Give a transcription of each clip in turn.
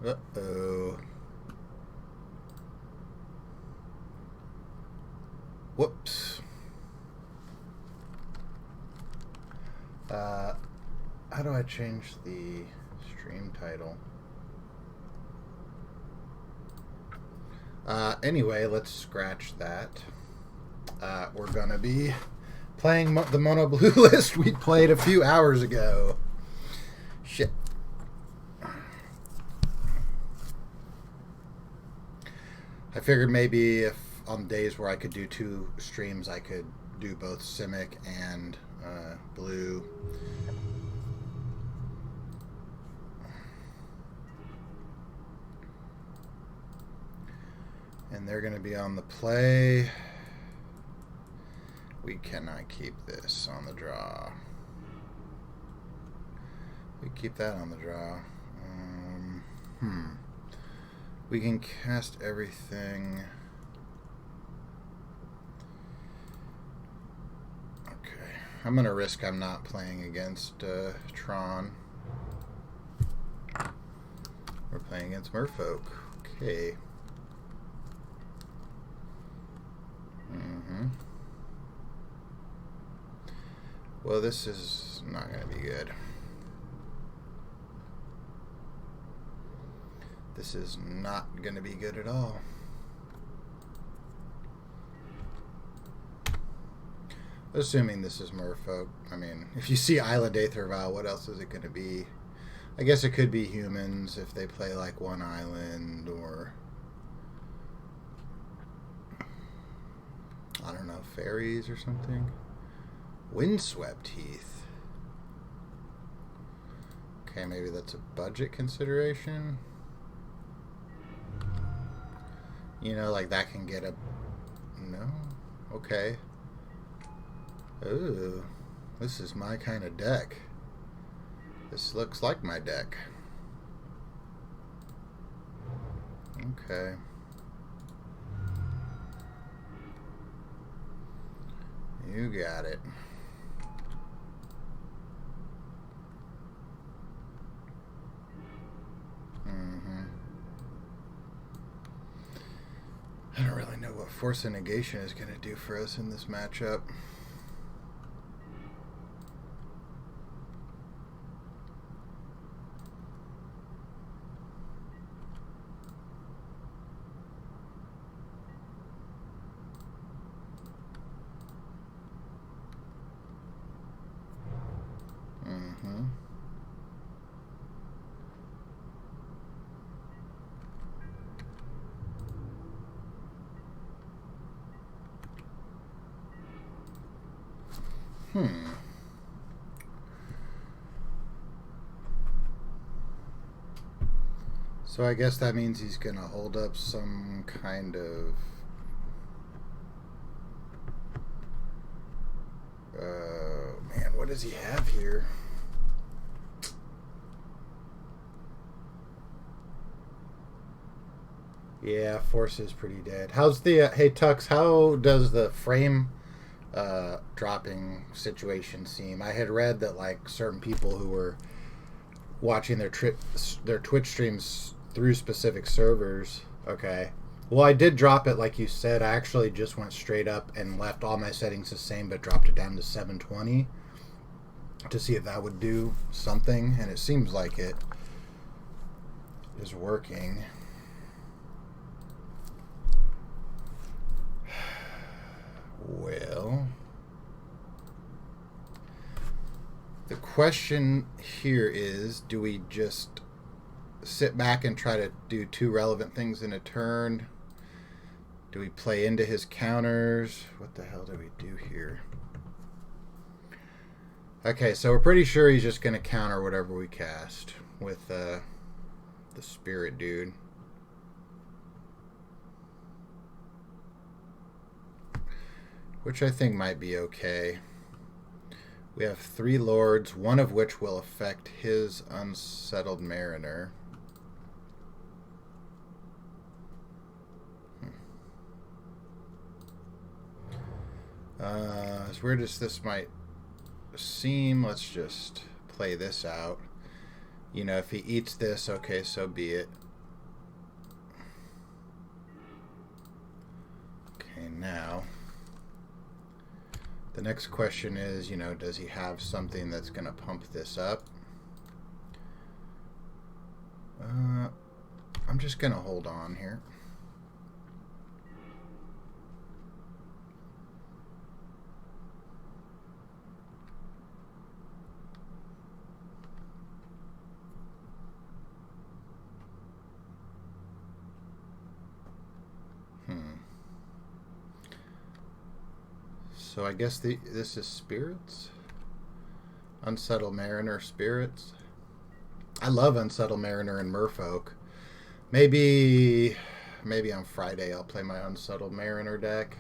Uh-oh. Whoops. How do I change the stream title? Anyway, let's scratch that. We're gonna be playing the Mono-Blue list we played a few hours ago. Shit. I figured maybe if on days where I could do 2 streams, I could do both Simic and Blue. And they're going to be on the play. We cannot keep this on the draw. We keep that on the draw. We can cast everything. Okay. I'm going to risk I'm not playing against Tron. We're playing against Merfolk. Okay. Well, this is not going to be good. This is not going to be good at all. Assuming this is Merfolk. I mean, if you see Island Aether Vial, what else is it going to be? I guess it could be humans if they play like one island, or I don't know, fairies or something. Windswept Heath. Okay, maybe that's a budget consideration. You know, like that can get a... No? Okay. Ooh. This is my kind of deck. This looks like my deck. Okay. You got it. I don't really know what Force of Negation is going to do for us in this matchup. So I guess that means he's going to hold up some kind of... man, what does he have here? Yeah, Force is pretty dead. How's the... hey, Tux, how does the frame dropping situation seem? I had read that like certain people who were watching their Twitch streams through specific servers. Okay. Well, I did drop it like you said. I actually just went straight up and left all my settings the same, but dropped it down to 720 to see if that would do something, and it seems like it is working. Well, the question here is, do we just sit back and try to do 2 relevant things in a turn? Do we play into his counters? What the hell do we do here? Okay, so we're pretty sure he's just going to counter whatever we cast with the spirit dude. Which I think might be okay. We have 3 lords, one of which will affect his unsettled mariner. As weird as this might seem, let's just play this out. You know, if he eats this, okay, so be it. Okay, now the next question is, does he have something that's going to pump this up? I'm just going to hold on here. So I guess this is spirits? Unsettled Mariner, spirits. I love Unsettled Mariner and Merfolk. Maybe on Friday I'll play my Unsettled Mariner deck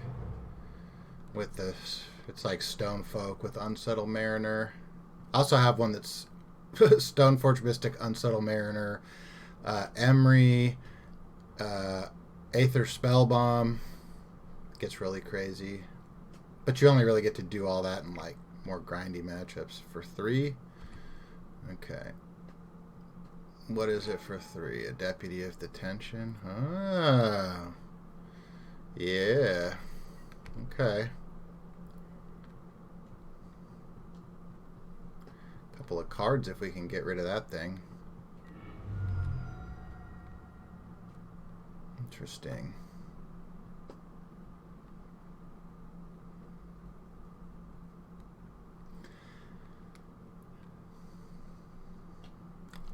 with this. It's like Stonefolk with Unsettled Mariner. I also have one that's Stoneforge Mystic, Unsettled Mariner, Emery, Aether Spellbomb. Gets really crazy. But you only really get to do all that in like more grindy matchups for 3. Okay. What is it for 3? A Deputy of Detention? Ah. Yeah. Okay. Couple of cards if we can get rid of that thing. Interesting.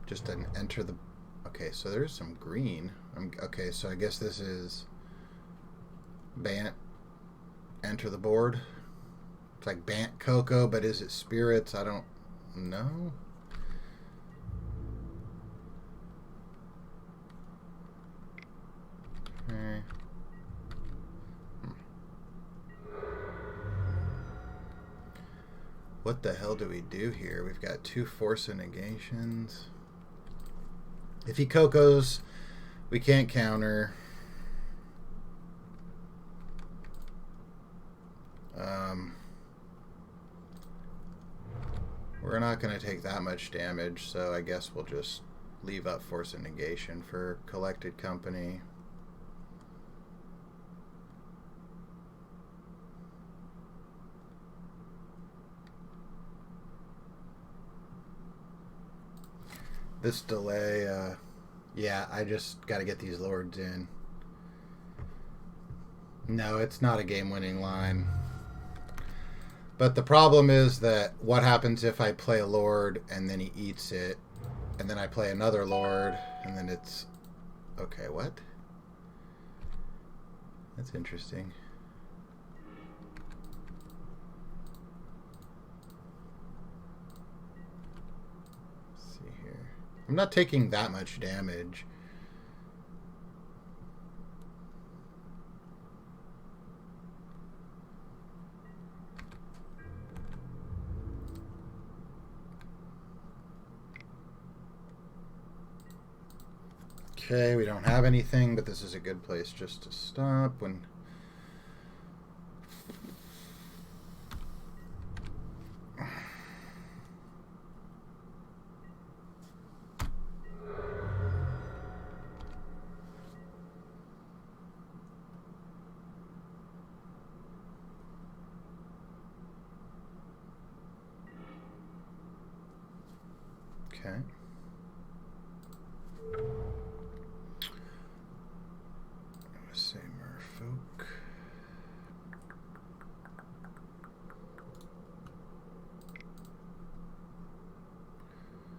Just an enter the... Okay, so there's some green. Okay, so I guess this is... Bant. Enter the board. It's like Bant Cocoa, but is it spirits? I don't know. Okay. What the hell do we do here? We've got 2 force and negations. If he Cocos, we can't counter. We're not going to take that much damage, so I guess we'll just leave up force and negation for Collected Company. This delay, yeah, I just got to get these lords in. No, it's not a game-winning line. But the problem is that what happens if I play a lord and then he eats it, and then I play another lord, and then it's... Okay, what? That's interesting. Let's see here. I'm not taking that much damage. Okay, we don't have anything, but this is a good place just to stop when... Okay. Let's say Merfolk.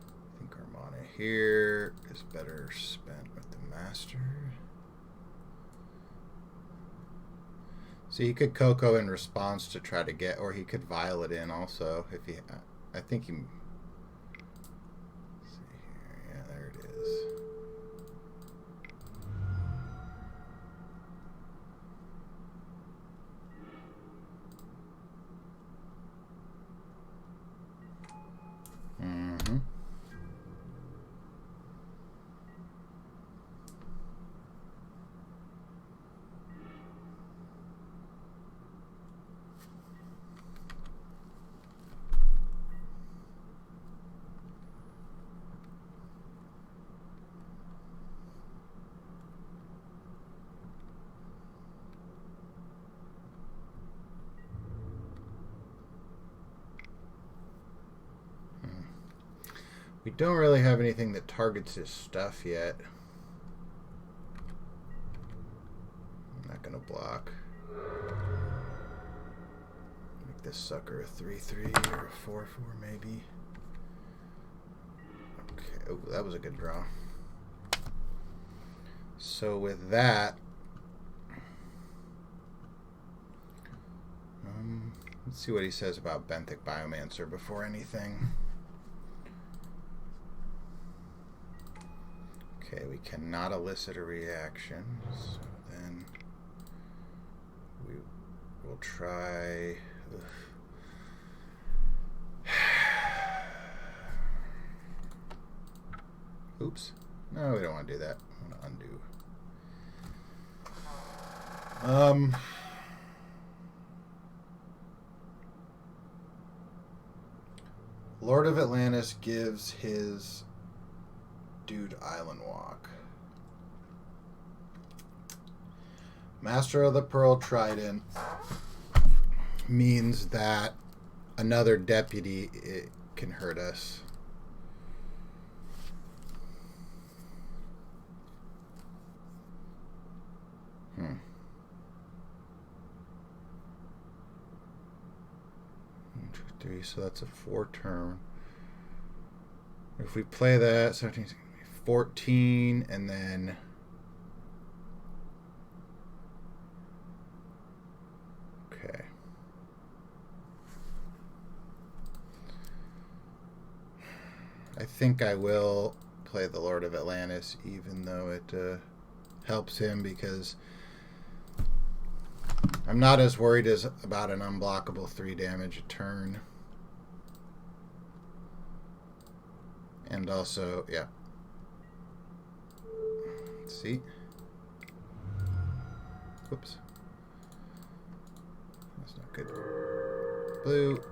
I think our mana here is better spent with the Master. So he could Cocoa in response to try to get, or he could Violet in also if he. I think he. Let's see here, yeah, there it is. Mm-hmm. We don't really have anything that targets his stuff yet. I'm not gonna block. Make this sucker a 3/3 or a 4/4 maybe. Okay, oh, that was a good draw. So with that, let's see what he says about Benthic Biomancer before anything. Okay, we cannot elicit a reaction, so then we will try. Oops. No, we don't want to do that. I want to undo. Lord of Atlantis gives his dude Island Walk. Master of the Pearl Trident means that another deputy can hurt us. One, two, three, so that's a 4 turn. If we play that, 17, 14, and then okay. I think I will play the Lord of Atlantis, even though it helps him, because I'm not as worried as about an unblockable 3 damage a turn. And also, yeah. Let's see. Whoops. That's not good. Blue.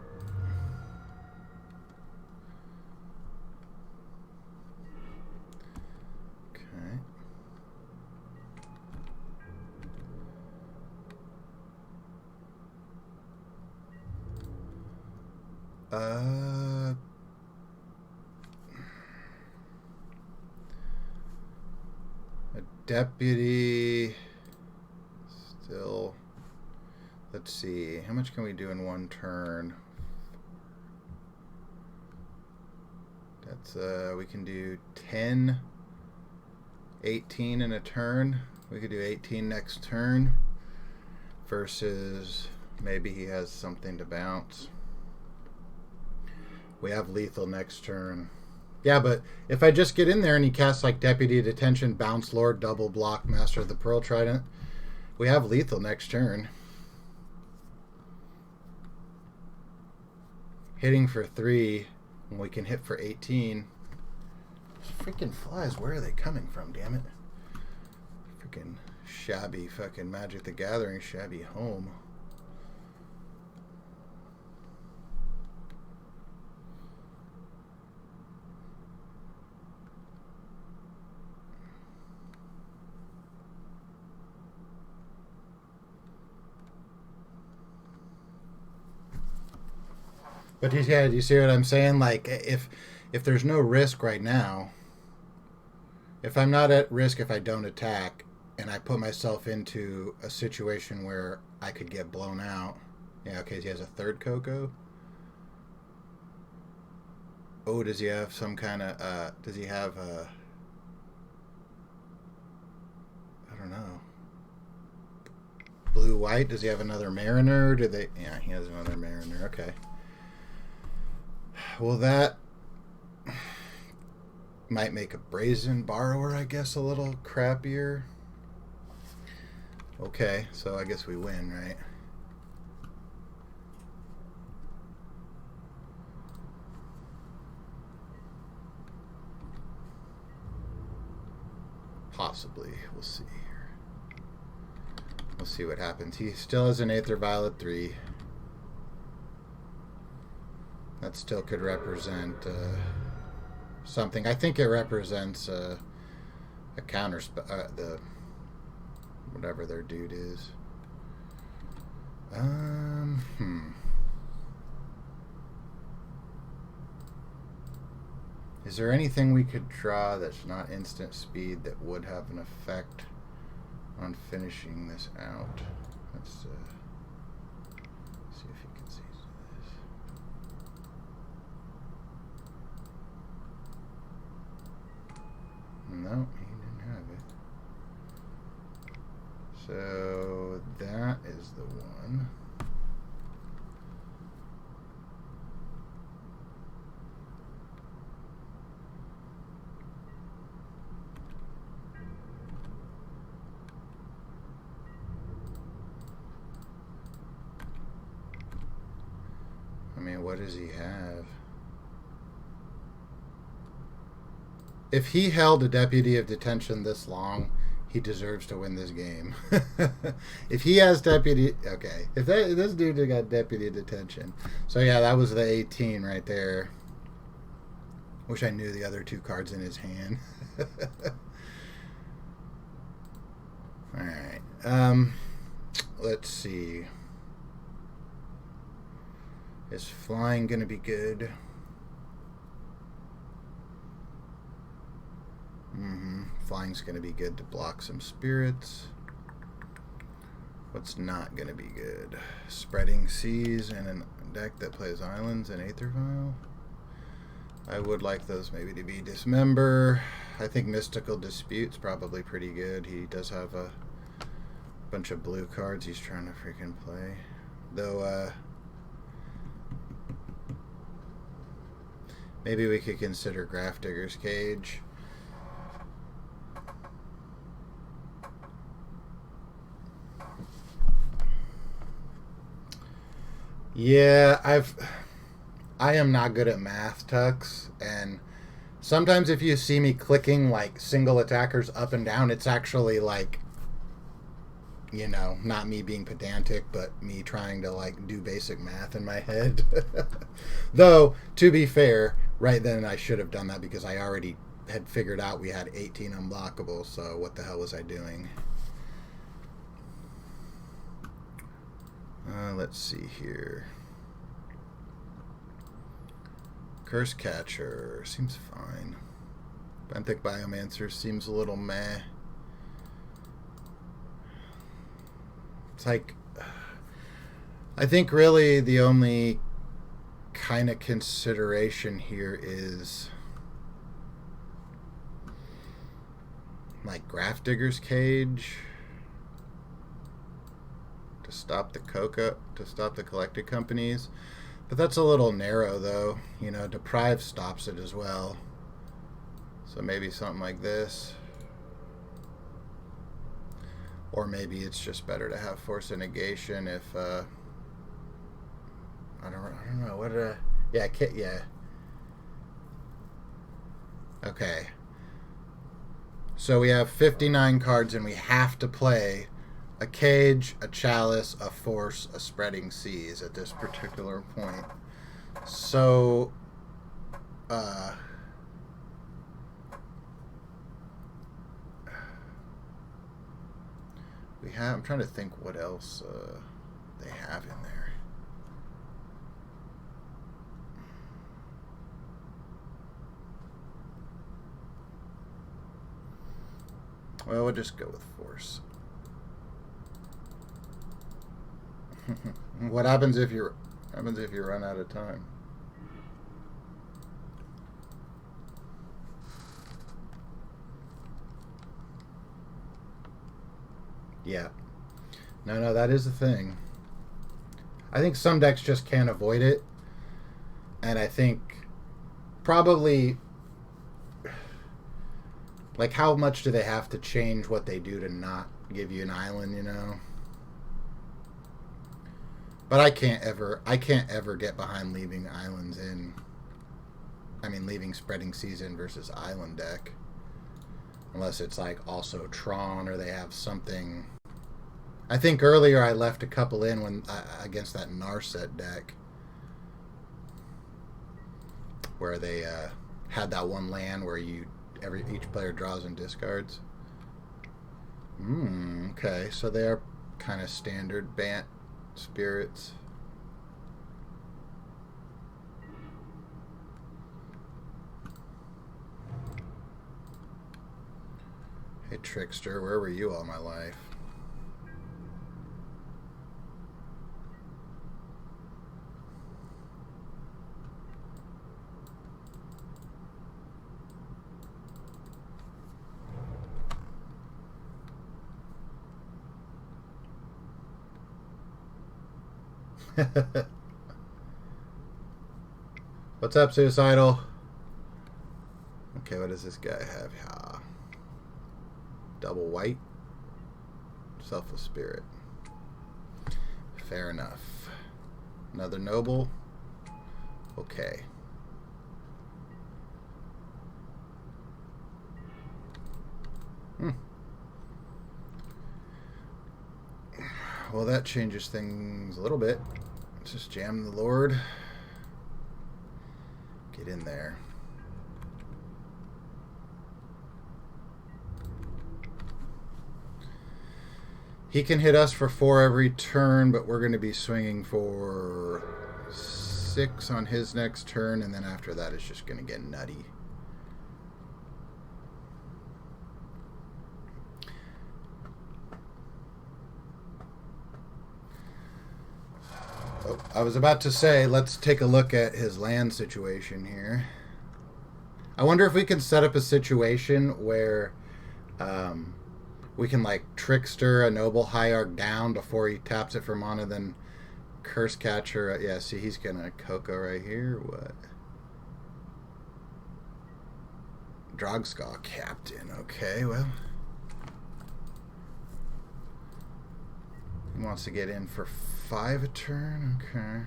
Okay. A deputy still. Let's see. How much can we do in 1 turn? That's we can do 10, 18 in a turn. We could do 18 next turn versus maybe he has something to bounce. We have lethal next turn. Yeah, but if I just get in there and he casts like Deputy Detention, Bounce Lord, double block, Master of the Pearl Trident, we have lethal next turn. Hitting for 3, and we can hit for 18. Those freaking flies, where are they coming from, damn it? Freaking shabby fucking Magic the Gathering shabby home. But yeah, do you see what I'm saying? Like, if there's no risk right now, if I'm not at risk if I don't attack, and I put myself into a situation where I could get blown out. Yeah, okay, he has a 3rd Coco. Oh, does he have some kind of, does he have a, I don't know. Blue-white, does he have another Mariner? Do they, yeah, he has another Mariner, okay. Well, that might make a Brazen Borrower, I guess, a little crappier. Okay, so I guess we win, right? Possibly. We'll see here. We'll see what happens. He still has an Aether Violet 3. That still could represent something. I think it represents a counter the whatever their dude is. Is there anything we could draw that's not instant speed that would have an effect on finishing this out? Let's see if you can see this. No, he didn't have it. So that is the one. I mean, what does he have? If he held a deputy of detention this long, he deserves to win this game. If he has deputy... Okay. If this dude got deputy detention. So yeah, that was the 18 right there. Wish I knew the other two cards in his hand. Alright. Let's see. Is flying going to be good? Flying's going to be good to block some spirits. What's not going to be good? Spreading seas and a deck that plays islands and Aether Vial. I would like those maybe to be Dismember. I think Mystical Dispute's probably pretty good. He does have a bunch of blue cards he's trying to freaking play. Though, maybe we could consider Grafdigger's Cage. Yeah, I am not good at math, Tux, and sometimes if you see me clicking like single attackers up and down, it's actually like, you know, not me being pedantic, but me trying to like do basic math in my head. Though, to be fair, right then I should have done that because I already had figured out we had 18 unblockable, so what the hell was I doing? Let's see here. Curse Catcher seems fine. Benthic Biomancer seems a little meh. It's like, I think really the only kind of consideration here is like Grafdigger's Cage. To stop the collected companies. But that's a little narrow though. You know, Deprive stops it as well. So maybe something like this. Or maybe it's just better to have Force of Negation if I don't know. What did yeah. Okay. So we have 59 cards and we have to play a Cage, a Chalice, a Force, a Spreading Seas at this particular point. So, I'm trying to think what else they have in there. Well, we'll just go with Force. What happens if you run out of time? Yeah. No, that is the thing. I think some decks just can't avoid it. And I think probably like how much do they have to change what they do to not give you an island, you know? But I can't ever get behind leaving islands in. I mean, leaving Spreading Seas in versus island deck. Unless it's like also Tron or they have something. I think earlier I left a couple in when against that Narset deck. Where they had that one land where each player draws and discards. Okay, so they are kind of standard Bant spirits. Hey, Trickster, where were you all my life? What's up, Suicidal? Okay, what does this guy have? Double white. Selfless spirit. Fair enough. Another noble. Okay. Well, that changes things a little bit. Let's just jam the Lord. Get in there. He can hit us for 4 every turn, but we're going to be swinging for 6 on his next turn, and then after that it's just going to get nutty. Oh, I was about to say, let's take a look at his land situation here. I wonder if we can set up a situation where we can like Trickster a Noble Hierarch down before he taps it for mana, then Curse Catcher. Yeah, see, he's gonna Coco right here. What? Drogskull Captain. Okay, well, he wants to get in for 5 a turn. Okay.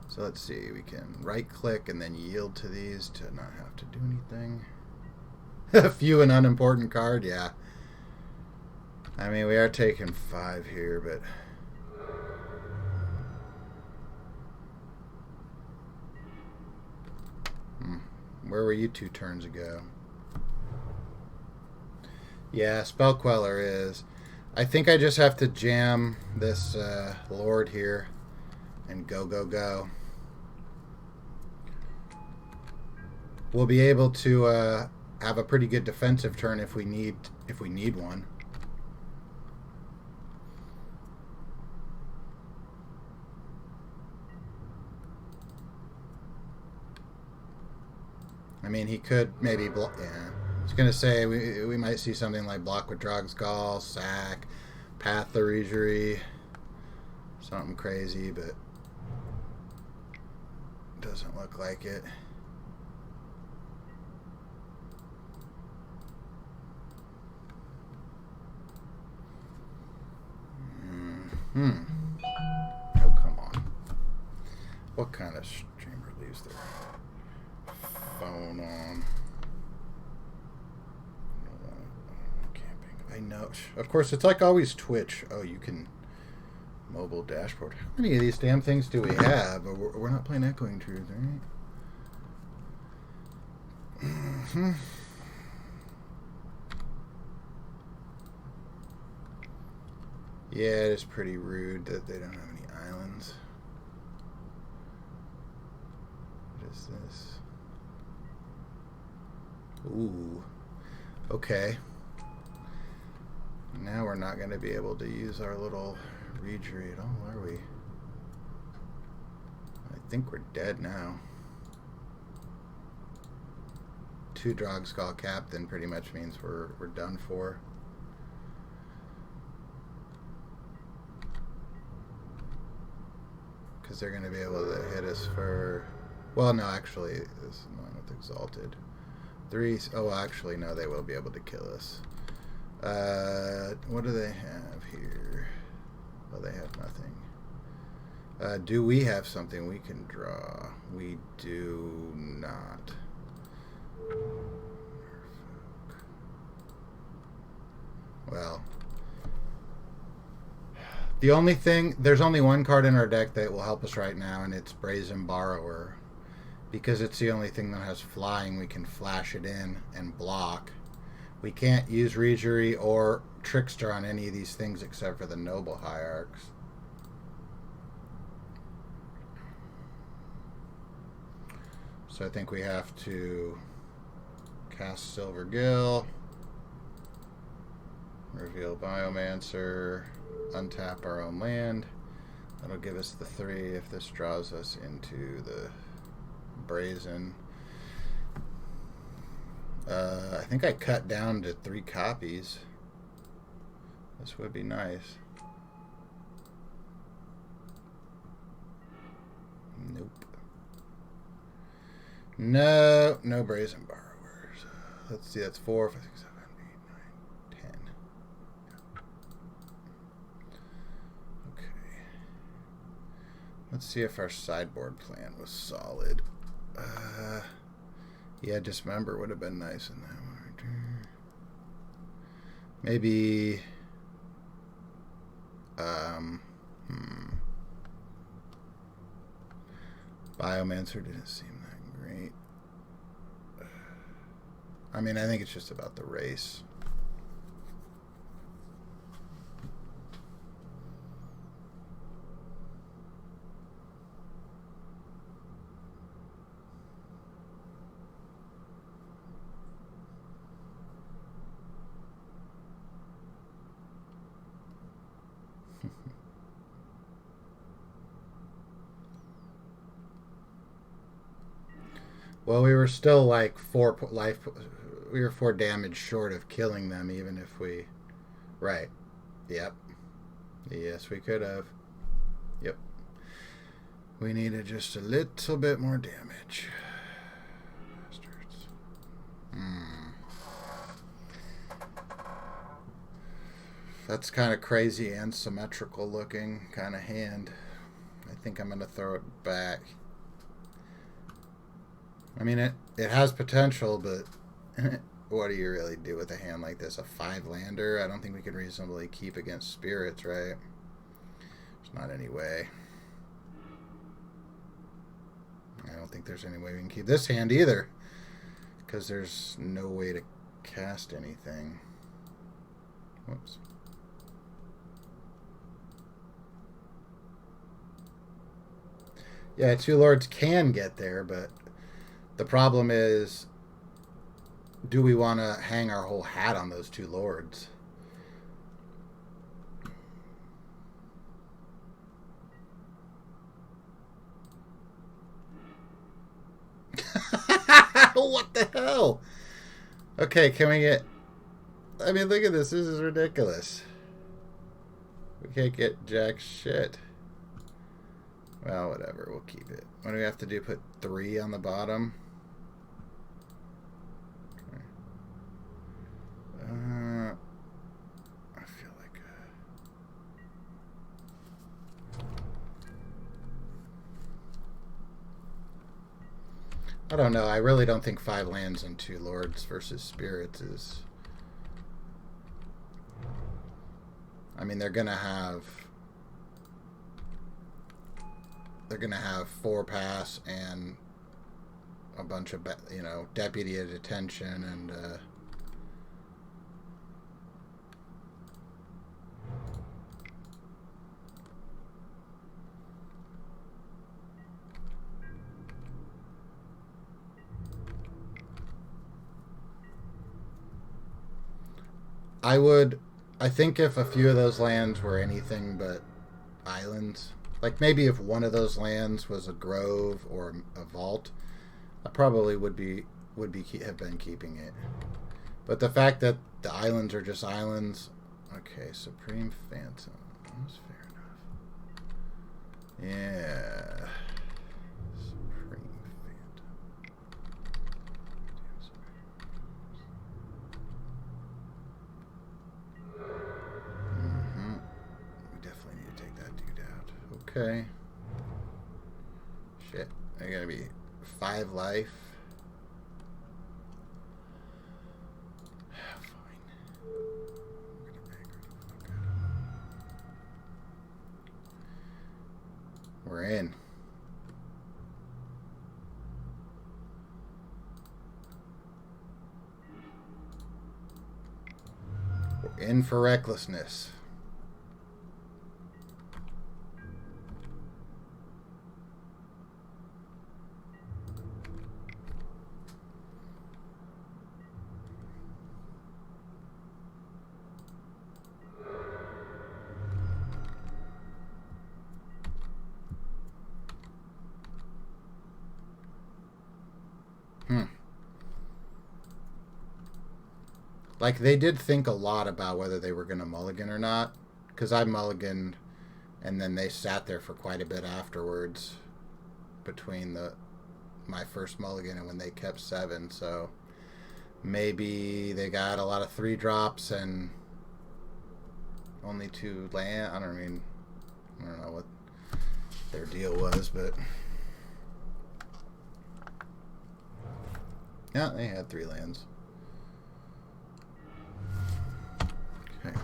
So let's see. We can right click and then yield to these to not have to do anything. A few an unimportant card, yeah. I mean, we are taking 5 here, but where were you 2 turns ago? Yeah, Spell Queller is. I think I just have to jam this Lord here and go, go, go. We'll be able to have a pretty good defensive turn if we need one. I mean, he could maybe block. Yeah, I was gonna say we might see something like block with Drogskull, sack, Path the Regery, something crazy, but doesn't look like it. Oh, come on. What kind of streamer leaves their phone on? Camping. I know. Of course, it's like always Twitch. Oh, you can mobile dashboard. How many of these damn things do we have? We're not playing Echoing Truth, right? Mm-hmm. Yeah, it is pretty rude that they don't have any islands. What is this? Ooh. Okay. Now we're not going to be able to use our little Regery at all, are we? I think we're dead now. 2 Drogskull Captain pretty much means we're done for. Because they're going to be able to hit us for... Well, no, actually, this is not with Exalted. 3... Oh, actually, no, they will be able to kill us. What do they have here? Oh, they have nothing. Do we have something we can draw? We do not. Well... The only thing, there's only one card in our deck that will help us right now, and it's Brazen Borrower. Because it's the only thing that has flying, we can flash it in and block. We can't use Regery or Trickster on any of these things except for the Noble Hierarchs. So I think we have to Cast Silver Gill. Reveal Biomancer. Untap our own land. That'll give us the 3 if this draws us into the Brazen. I think I cut down to 3 copies. This would be nice. Nope. No, no Brazen Borrowers. Let's see, that's 4, 5, 6, 7, 8, 9, 10. Okay. Let's see if our sideboard plan was solid. Yeah, Dismember would have been nice in that one. Maybe... Biomancer didn't seem that great. I mean, I think it's just about the race. Well, we were still like 4 life. We were 4 damage short of killing them, even if we. Right. Yep. Yes, we could have. Yep. We needed just a little bit more damage. Bastards. That's kind of crazy and symmetrical looking kind of hand. I think I'm going to throw it back. I mean, it has potential, but what do you really do with a hand like this? A 5-lander? I don't think we can reasonably keep against spirits, right? There's not any way. I don't think there's any way we can keep this hand either, because there's no way to cast anything. Whoops. Yeah, 2 lords can get there, but the problem is, do we want to hang our whole hat on those 2 lords? What the hell? Okay, can we get... I mean, look at this. This is ridiculous. We can't get jack shit. Well, whatever. We'll keep it. What do we have to do? Put 3 on the bottom? Okay. I feel like... I don't know. I really don't think 5 lands and 2 lords versus spirits is... I mean, they're gonna have 4 pass and a bunch of, you know, deputy at detention and I think if a few of those lands were anything but islands, like maybe if one of those lands was a grove or a vault, I probably would have been keeping it. But the fact that the islands are just islands, okay, Supreme Phantom, that's fair enough. Yeah, Supreme Phantom. We definitely need to take that dude out. Okay. Shit. They're gonna be 5 life. Fine. We're in. We're in for recklessness. Like, they did think a lot about whether they were going to mulligan or not. Because I mulliganed, and then they sat there for quite a bit afterwards between my first mulligan and when they kept 7. So maybe they got a lot of 3 drops and only 2 land. I don't know what their deal was, but yeah, they had 3 lands. Okay.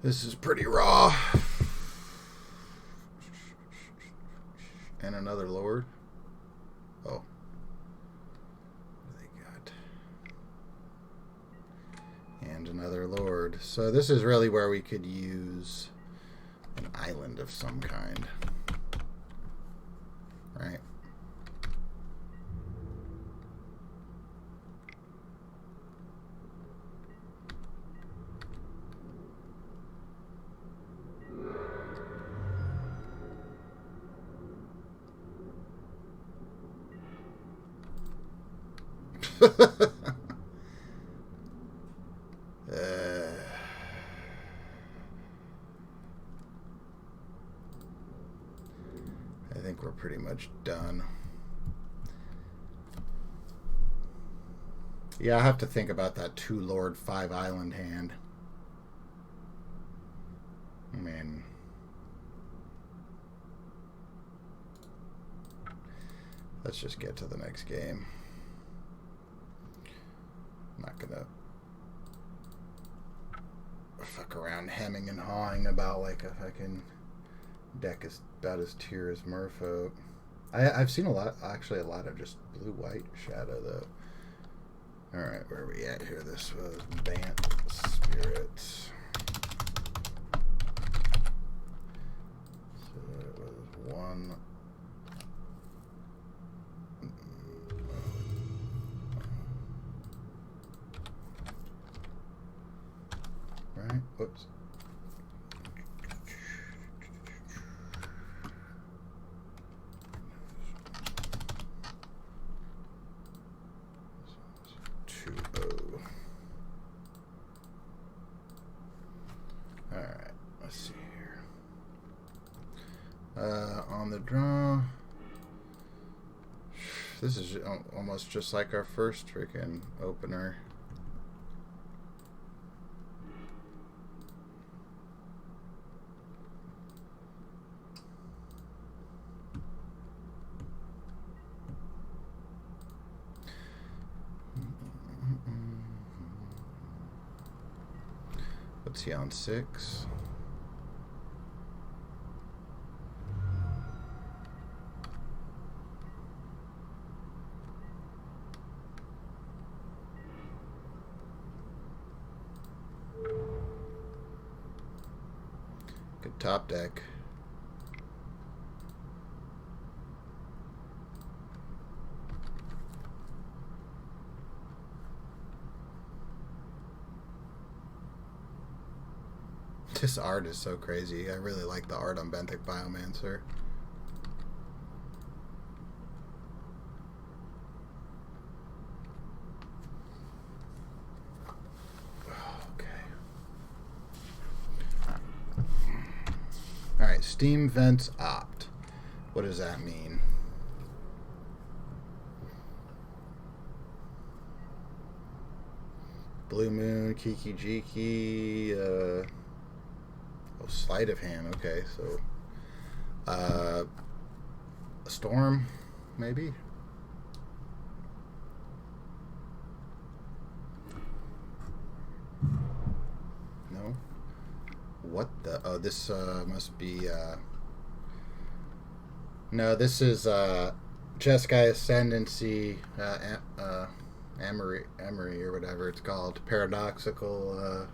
This is pretty raw. And another lord. Oh. What do they got? And another lord. So this is really where we could use an island of some kind. Right? I think we're pretty much done. Yeah, I have to think about that 2 Lord 5 Island hand. I mean, let's just get to the next game. I'm not gonna fuck around hemming and hawing about like a fucking deck is about as tier as Merfolk. I've seen a lot of just blue-white shadow though. Alright, where are we at here? This was Bant Spirits. So it was 1. Right? Whoops. Alright, let's see here. On the draw. This is almost just like our first freaking opener. What's he on? 6? Good top deck. This art is so crazy. I really like the art on Benthic Biomancer. Okay. Alright, Steam Vents Opt. What does that mean? Blue Moon, Kiki Jiki, oh, sleight of hand. Okay, so a storm, maybe. No. What the? Oh, this must be. No, this is Jeskai Ascendancy, Emery or whatever it's called. Paradoxical.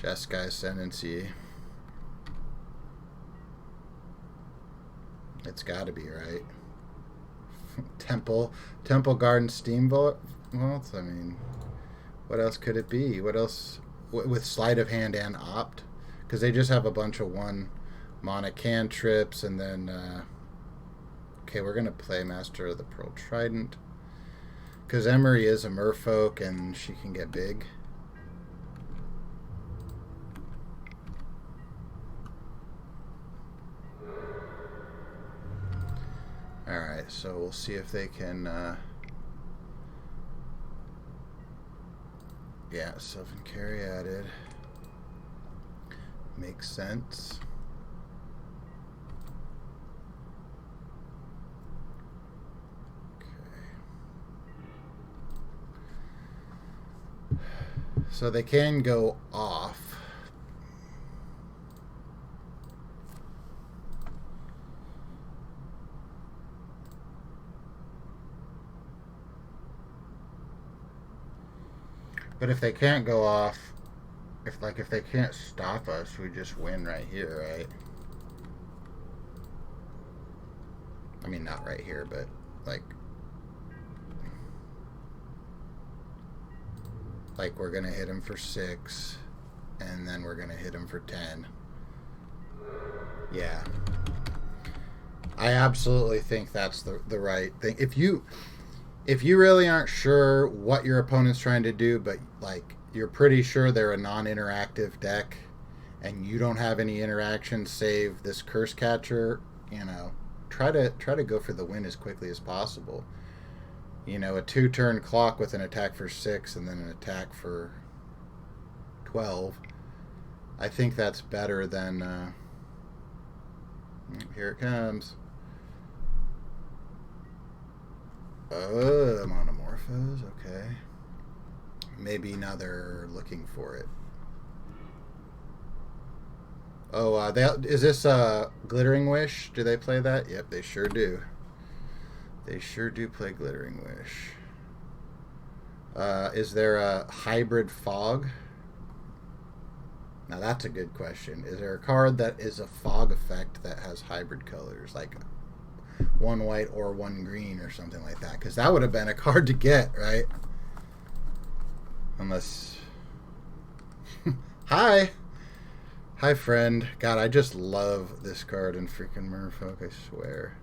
Jeskai Ascendancy. It's got to be right. Temple Garden Steamboat. Well, I mean, what else could it be? What else? with sleight of hand and opt, because they just have a bunch of one mana cantrips, and then okay, we're gonna play Master of the Pearl Trident because Emery is a merfolk and she can get big. Alright, so we'll see if they can yeah, Sylvan Carry added. Makes sense. Okay. So they can go off. But if they can't go off, if they can't stop us, we just win right here, right? I mean, not right here, but like we're gonna hit him for 6, and then we're gonna hit him for 10. Yeah, I absolutely think that's the right thing. If you really aren't sure what your opponent's trying to do, but like you're pretty sure they're a non-interactive deck and you don't have any interaction save this curse catcher, you know, try to go for the win as quickly as possible. You know, a 2-turn clock with an attack for 6 and then an attack for 12. I think that's better than here it comes. Oh, monomorphos, okay. Maybe now they're looking for it. Oh, is this Glittering Wish? Do they play that? Yep, they sure do. They sure do play Glittering Wish. Is there a Hybrid Fog? Now that's a good question. Is there a card that is a fog effect that has hybrid colors, like 1 white or 1 green or something like that? Because that would have been a card to get, right? Unless... Hi! Hi, friend. God, I just love this card in freaking Merfolk, I swear.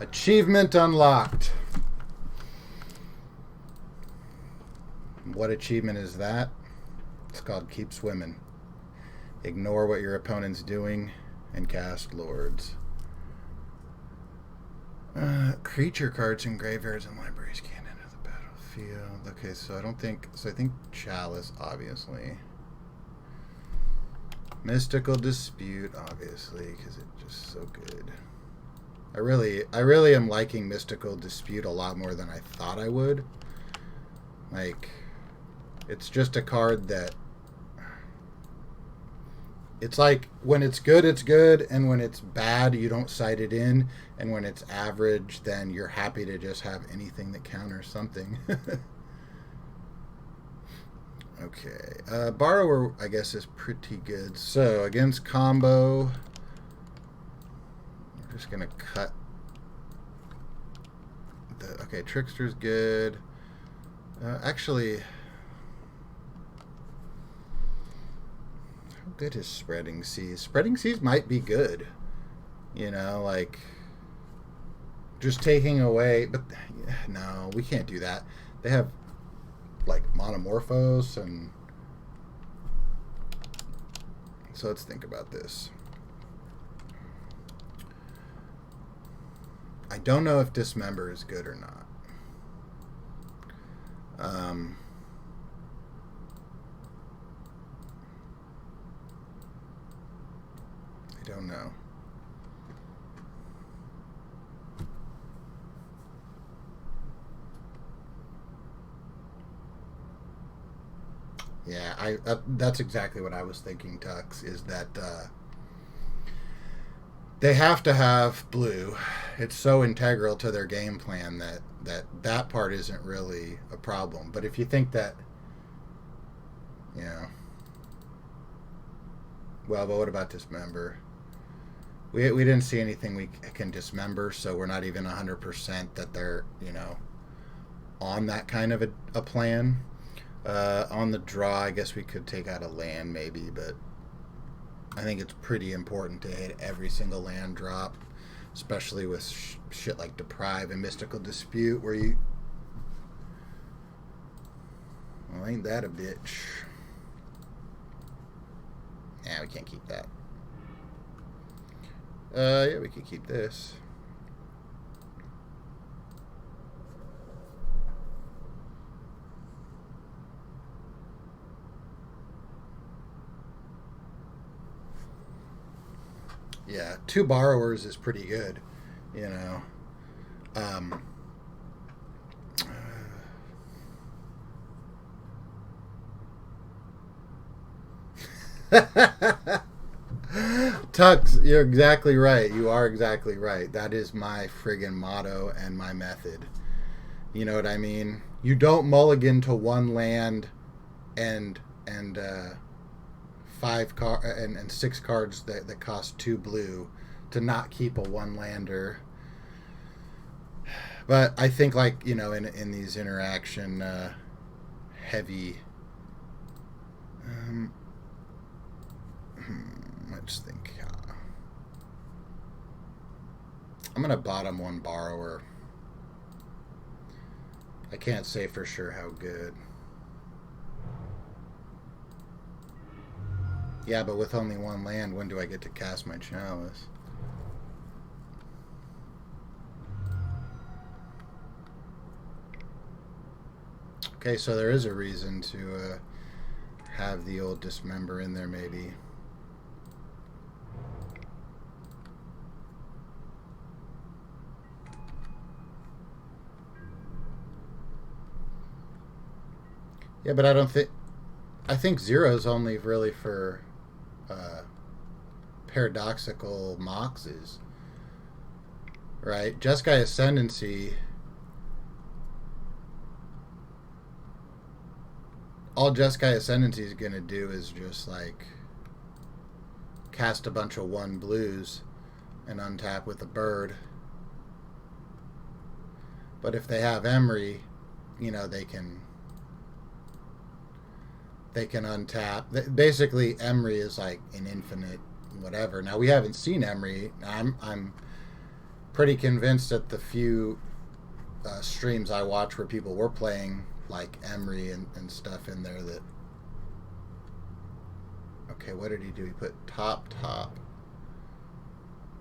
Achievement unlocked. What achievement is that? It's called Keep Swimming. Ignore what your opponent's doing and cast Lords. Creature cards in graveyards and libraries can't enter the battlefield. Okay, so I don't think... So I think Chalice, obviously. Mystical Dispute, obviously, because it's just so good. I really am liking Mystical Dispute a lot more than I thought I would. Like, it's just a card that... It's like, when it's good, and when it's bad, you don't cite it in, and when it's average, then you're happy to just have anything that counters something. Okay. Borrower, I guess, is pretty good. So, against combo... We're just going to cut the... Okay, Trickster's good. Actually... How good is Spreading Seas? Spreading Seas might be good. You know, like... Just taking away... But, no, we can't do that. They have, like, Monomorphos and... So let's think about this. I don't know if Dismember is good or not. I don't know. Yeah, that's exactly what I was thinking, Tux, is that they have to have blue. It's so integral to their game plan that part isn't really a problem. But if you think that, you know, Well, but what about dismember? We didn't see anything we can dismember, so we're not even 100% that they're, on that kind of a plan. On the draw, I guess we could take out a land maybe, but I think it's pretty important to hit every single land drop, especially with shit like Deprive and Mystical Dispute, where you... Well, ain't that a bitch? Yeah, we can't keep that. Yeah, we could keep this. Yeah, 2 borrowers is pretty good, Um, Tux, you're exactly right. You are exactly right. That is my friggin' motto and my method. You know what I mean? You don't mulligan to 1 land and 6 cards that cost 2 blue to not keep a 1-lander. But I think, like, in these interaction heavy. Let's think. I'm gonna bottom 1 borrower. I can't say for sure how good. Yeah, but with only 1 land, when do I get to cast my Chalice? Okay, so there is a reason to have the old Dismember in there, maybe. Yeah, but I think 0 is only really for paradoxical Moxes, right? Jeskai Ascendancy. All Jeskai Ascendancy is going to do is just, like, cast a bunch of 1 blues and untap with a bird. But if they have Emery, they can untap. Basically, Emery is like an infinite whatever. Now, we haven't seen Emery. I'm pretty convinced that the few streams I watch where people were playing like Emery and stuff in there that... Okay, what did he do? He put top.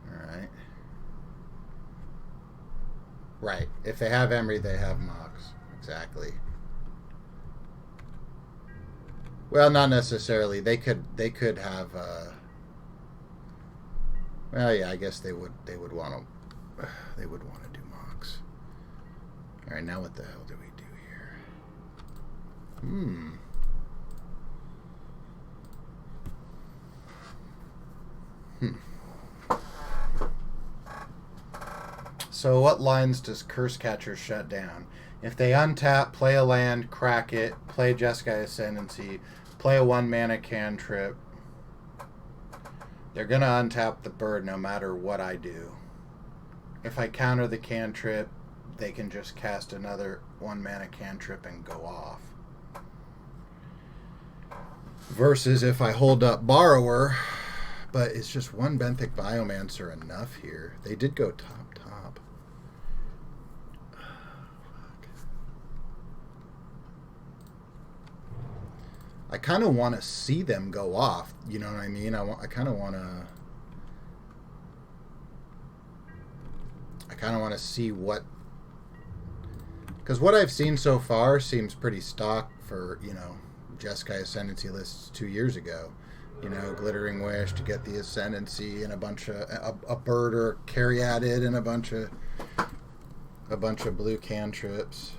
Alright. Right. If they have Emery, they have Mox. Exactly. Well, not necessarily. They could have well, yeah, I guess they would want to do Mox. All right, now what the hell do we do here? So what lines does Curse Catcher shut down? If they untap, play a land, crack it, play Jeskai Ascendancy, play a 1-mana cantrip, they're going to untap the bird no matter what I do. If I counter the cantrip, they can just cast another 1-mana cantrip and go off. Versus if I hold up Borrower, but it's just 1 Benthic Biomancer enough here. They did go top. I kind of want to see them go off. You know what I mean? I kind of want to see what... Because what I've seen so far seems pretty stock for, Jeskai Ascendancy lists 2 years ago. Glittering Wish to get the Ascendancy and a bunch of... A bird or Caryatid and a bunch of blue cantrips.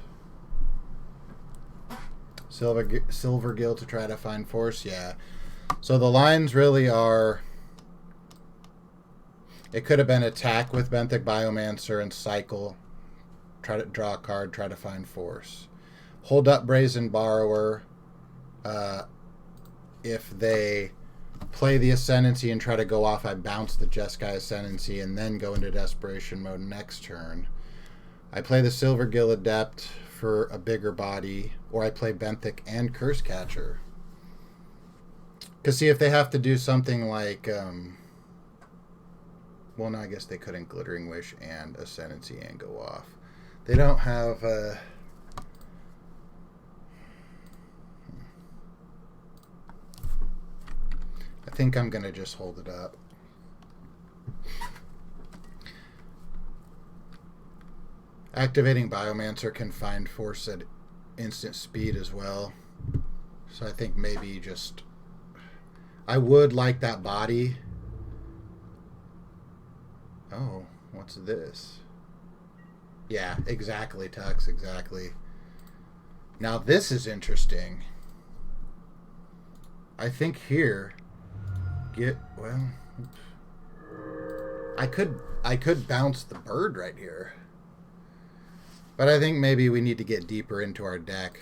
Silvergill to try to find force, yeah. So the lines really are... It could have been attack with Benthic Biomancer and cycle. Try to draw a card, try to find force. Hold up Brazen Borrower. If they play the Ascendancy and try to go off, I bounce the Jeskai Ascendancy and then go into Desperation mode next turn. I play the Silvergill Adept for a bigger body, or I play Benthic and Curse Catcher. Because see, if they have to do something like, well, no, I guess they couldn't Glittering Wish and Ascendancy and go off. They don't have... I think I'm going to just hold it up. Activating Biomancer can find force at instant speed as well. So I think maybe just... I would like that body. Oh, what's this? Yeah, exactly, Tux, exactly. Now this is interesting. I think here... well, oops. I could bounce the bird right here. But I think maybe we need to get deeper into our deck.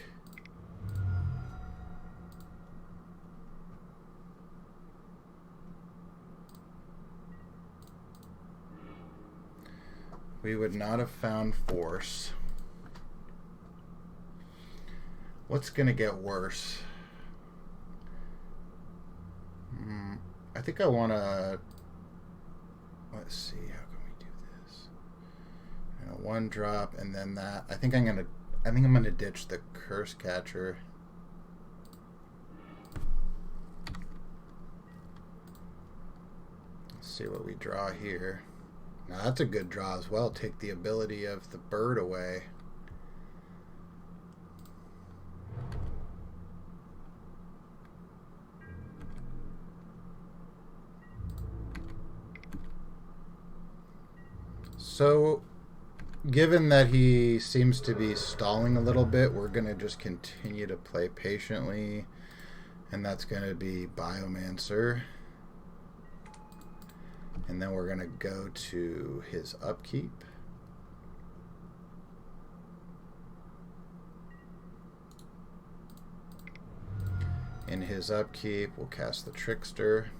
We would not have found force. What's going to get worse? I think I want to... Let's see, how can we do this? One drop and then that. I think I'm gonna ditch the Curse Catcher. Let's see what we draw here. Now that's a good draw as well. Take the ability of the bird away. So, given that he seems to be stalling a little bit, we're going to just continue to play patiently. And that's going to be Biomancer. And then we're going to go to his upkeep. In his upkeep, we'll cast the Trickster.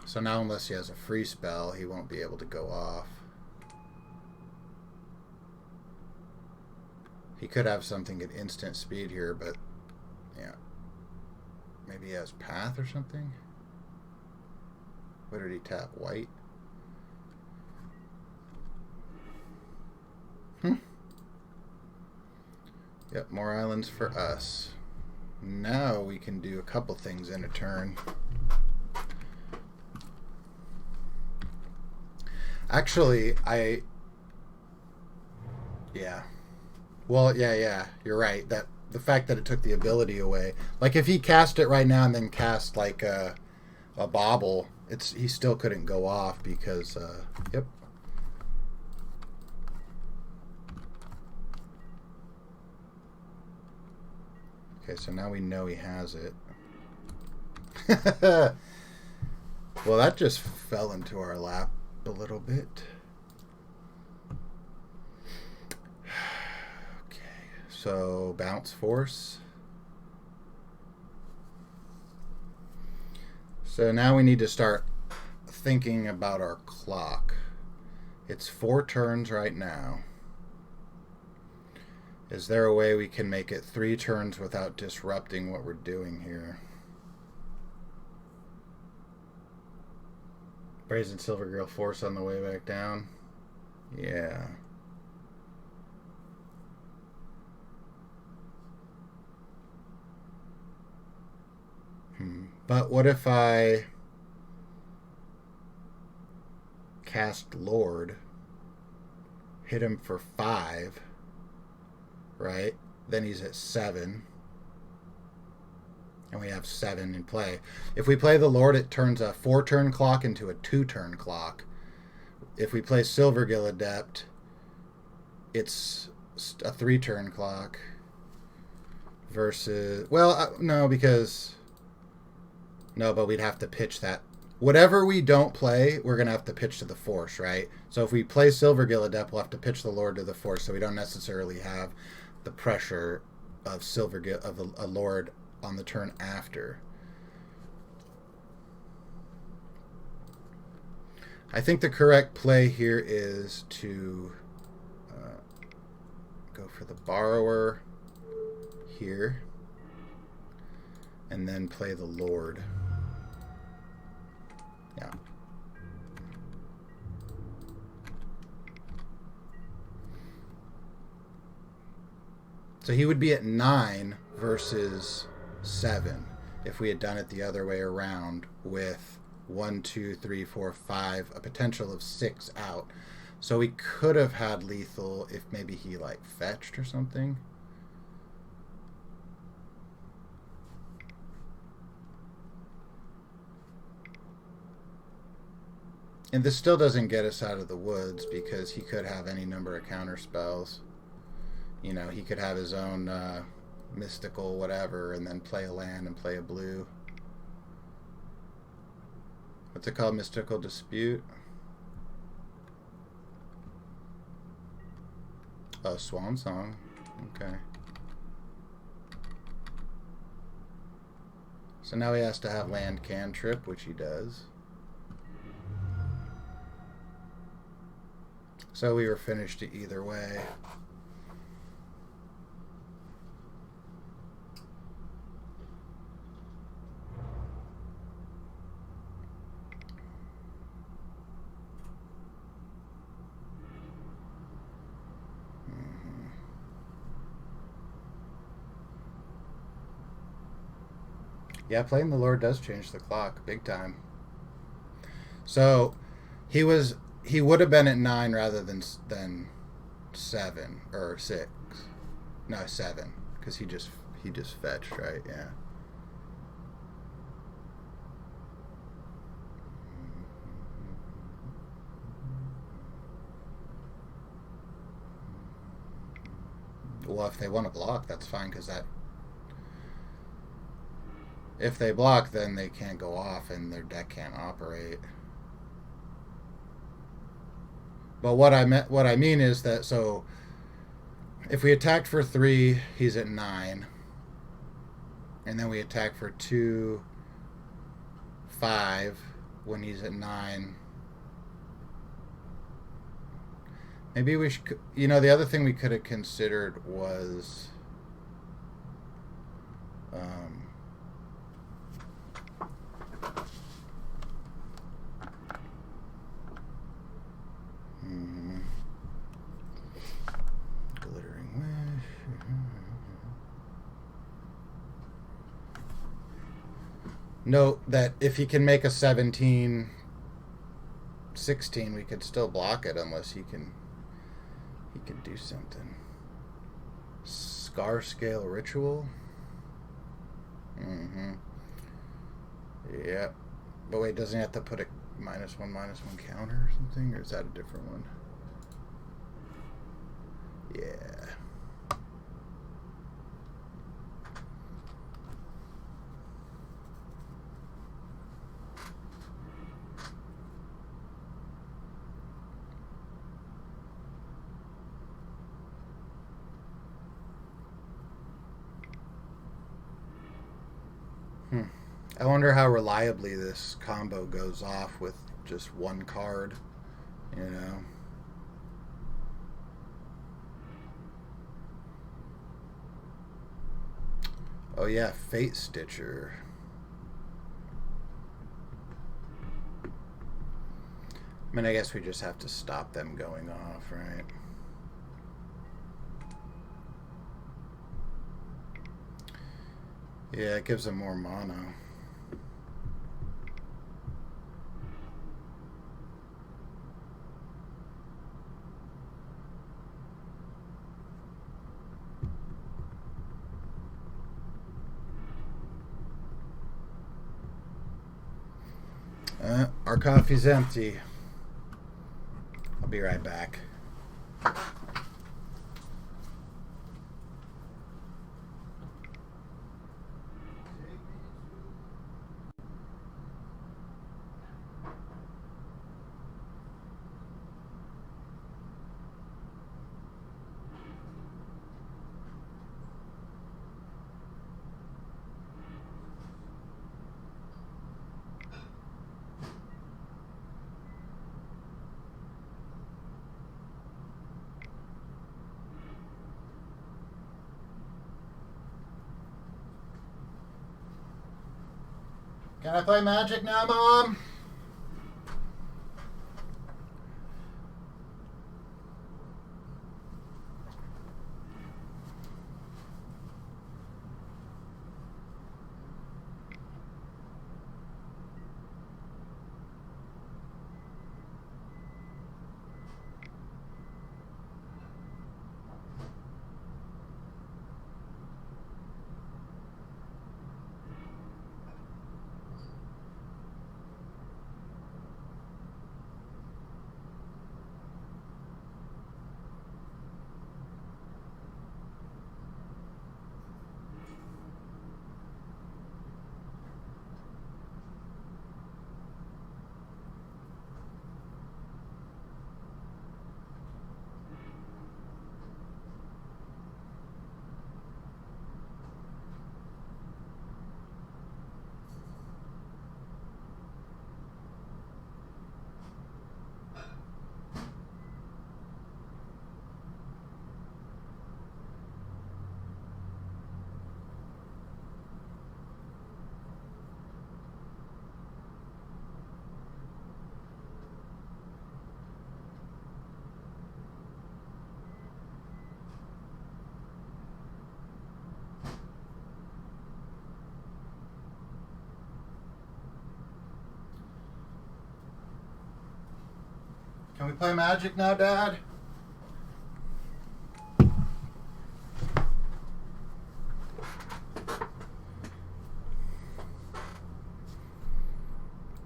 So now unless he has a free spell, he won't be able to go off. He could have something at instant speed here, but yeah. Maybe he has Path or something? What did he tap? White? Yep, more islands for us. Now we can do a couple things in a turn. Actually, yeah. Well, yeah, you're right. That the fact that it took the ability away. Like if he cast it right now and then cast like a bobble, he still couldn't go off because yep. Okay, so now we know he has it. Well, that just fell into our lap a little bit. Okay, so bounce force. So now we need to start thinking about our clock. It's 4 turns right now. Is there a way we can make it 3 turns without disrupting what we're doing here? Brazen Silver Girl Force on the way back down. Yeah. But what if I cast Lord, hit him for 5, right? Then he's at 7. And we have 7 in play. If we play the Lord, it turns a 4-turn clock into a 2-turn clock. If we play Silvergill Adept, it's a 3-turn clock. Versus... Well, no, because... No, but we'd have to pitch that whatever we don't play, we're gonna have to pitch to the force, right? So if we play Silvergill Adept, we'll have to pitch the Lord to the force, so we don't necessarily have the pressure of Silvergill of a Lord on the turn after. I think the correct play here is to go for the Borrower here, and then play the Lord. Yeah. So he would be at 9 versus 7 if we had done it the other way around with 1, 2, 3, 4, 5, a potential of 6 out. So we could have had lethal if maybe he like fetched or something. And this still doesn't get us out of the woods because he could have any number of counter spells. You know, he could have his own mystical whatever and then play a land and play a blue. What's it called? Mystical Dispute? Oh, Swan Song. Okay. So now he has to have land cantrip, which he does. So we were finished either way. Yeah, playing the Lord does change the clock big time. So he would have been at 9 rather than 7 or 6. No, 7 because he just fetched, right? Yeah. Well, if they want to block, that's fine because that. If they block, then they can't go off and their deck can't operate. But what I mean is that, so if we attacked for 3, he's at 9. And then we attack for 2, 5 when he's at 9. Maybe we should, the other thing we could have considered was Glittering Wish. Note that if he can make a 17, 16, we could still block it unless he can do something. Scar Scale Ritual. Yep. But wait, doesn't he have to put a -1/-1 counter or something? Or is that a different one? Yeah. I wonder how reliably this combo goes off with just one card, Oh yeah, Fate Stitcher. I mean, I guess we just have to stop them going off, right? Yeah, it gives them more mono. Our coffee's empty. I'll be right back. Can I play Magic now, Mom? Can we play Magic now, Dad?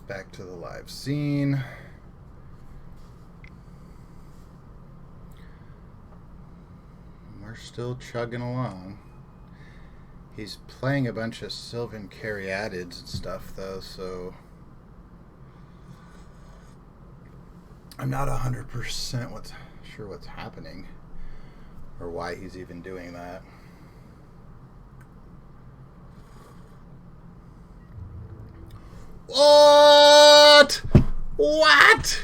Back to the live scene. We're still chugging along. He's playing a bunch of Sylvan Caryatids and stuff, though, so I'm not 100% sure what's happening or why he's even doing that. What? What?